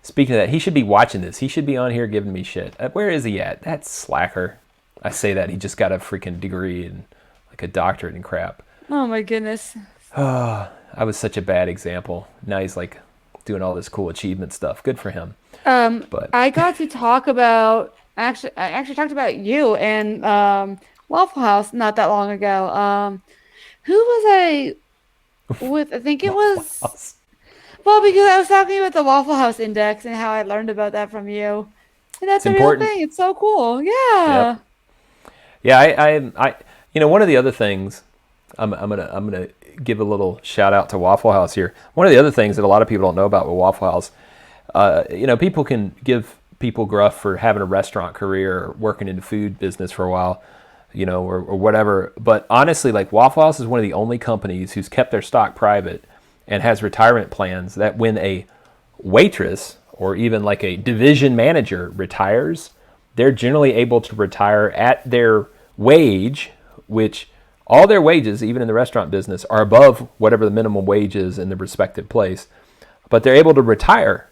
Speaking of that, he should be watching this. He should be on here giving me shit. Where is he at? That slacker. I say that. He just got a freaking degree and like a doctorate and crap. Oh my goodness. I was such a bad example. Now he's like doing all this cool achievement stuff. Good for him. But I got to talk about I actually talked about you and Waffle House not that long ago. Who was I with? I think it was well because I was talking about the Waffle House index and how I learned about that from you. And that's it's a real important. thing. It's so cool. Yeah. Yep. Yeah, one of the other things, I'm gonna give a little shout out to Waffle House here. One of the other things that a lot of people don't know about with Waffle House, people can give people gruff for having a restaurant career or working in the food business for a while, or whatever. But honestly, like Waffle House is one of the only companies who's kept their stock private and has retirement plans that when a waitress or even like a division manager retires, they're generally able to retire at their wage, which all their wages, even in the restaurant business, are above whatever the minimum wage is in the respective place. But they're able to retire.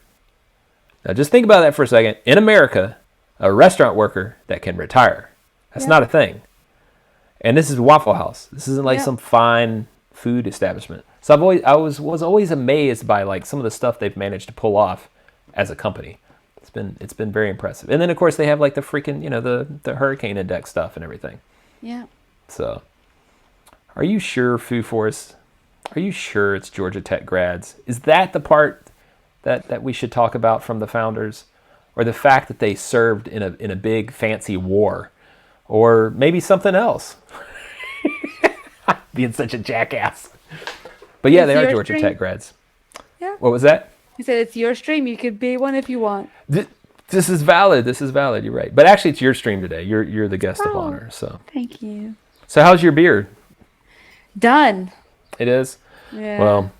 Now just think about that for a second. In America, a restaurant worker that can retire. That's not a thing. And this is Waffle House. This isn't like some fine food establishment. So I was always amazed by like some of the stuff they've managed to pull off as a company. It's been very impressive. And then of course they have like the freaking, the hurricane index stuff and everything. Yeah. So are you sure, Foo Force? Are you sure it's Georgia Tech grads? Is that the part that we should talk about from the founders? Or the fact that they served in a big fancy war? Or maybe something else? Being such a jackass. But yeah, they are Georgia Tech grads. Yeah. What was that? He said it's your stream. You could be one if you want. This is valid. This is valid. You're right. But actually, it's your stream today. You're the guest of honor. So thank you. So how's your beer? Done. It is. Yeah. Well,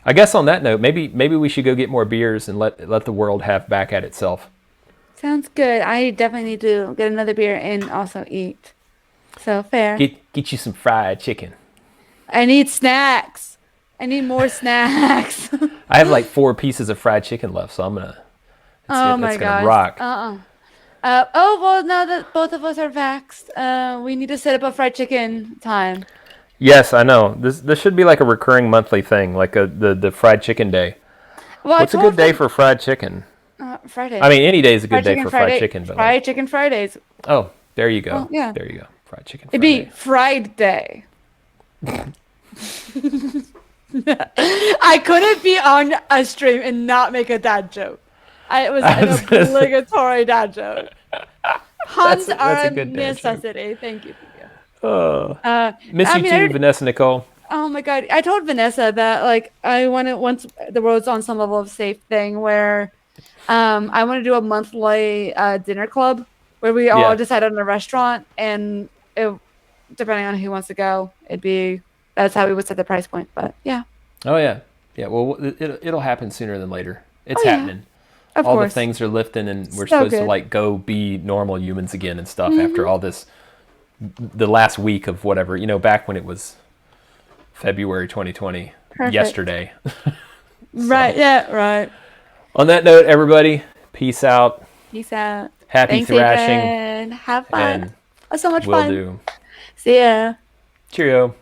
I guess on that note, maybe we should go get more beers and let the world have back at itself. Sounds good. I definitely need to get another beer and also eat. So fair. Get you some fried chicken. I need snacks. I need more snacks. I have like 4 pieces of fried chicken left, so I'm gonna. My it's gosh. gonna rock. Well, now that both of us are vaxxed, we need to set up a fried chicken time. Yes, I know. This should be like a recurring monthly thing, like the fried chicken day. Well, what's a good day for fried chicken? Friday. I mean, any day is a good day for fried chicken. But fried chicken Fridays. Oh, there you go. Well, yeah. There you go. Fried chicken It'd Friday. be Fried Day. I couldn't be on a stream and not make a dad joke. It was an obligatory dad joke. Puns are a necessity. Thank you. Miss you too, Vanessa Nicole. Oh my God. I told Vanessa that like I want to, once the world's on some level of safe thing where I want to do a monthly dinner club where we all decide on a restaurant and depending on who wants to go, that's how we would set the price point. But yeah. Oh yeah. Yeah. Well, it'll happen sooner than later. It's happening. Of all course. The things are lifting and we're supposed to like go be normal humans again and stuff after all this, the last week of whatever, back when it was February 2020, yesterday. Right. Yeah. Right. On that note, everybody, peace out. Peace out. Happy thrashing. Adrian. Have fun. So much will fun. Do. See ya. Cheerio.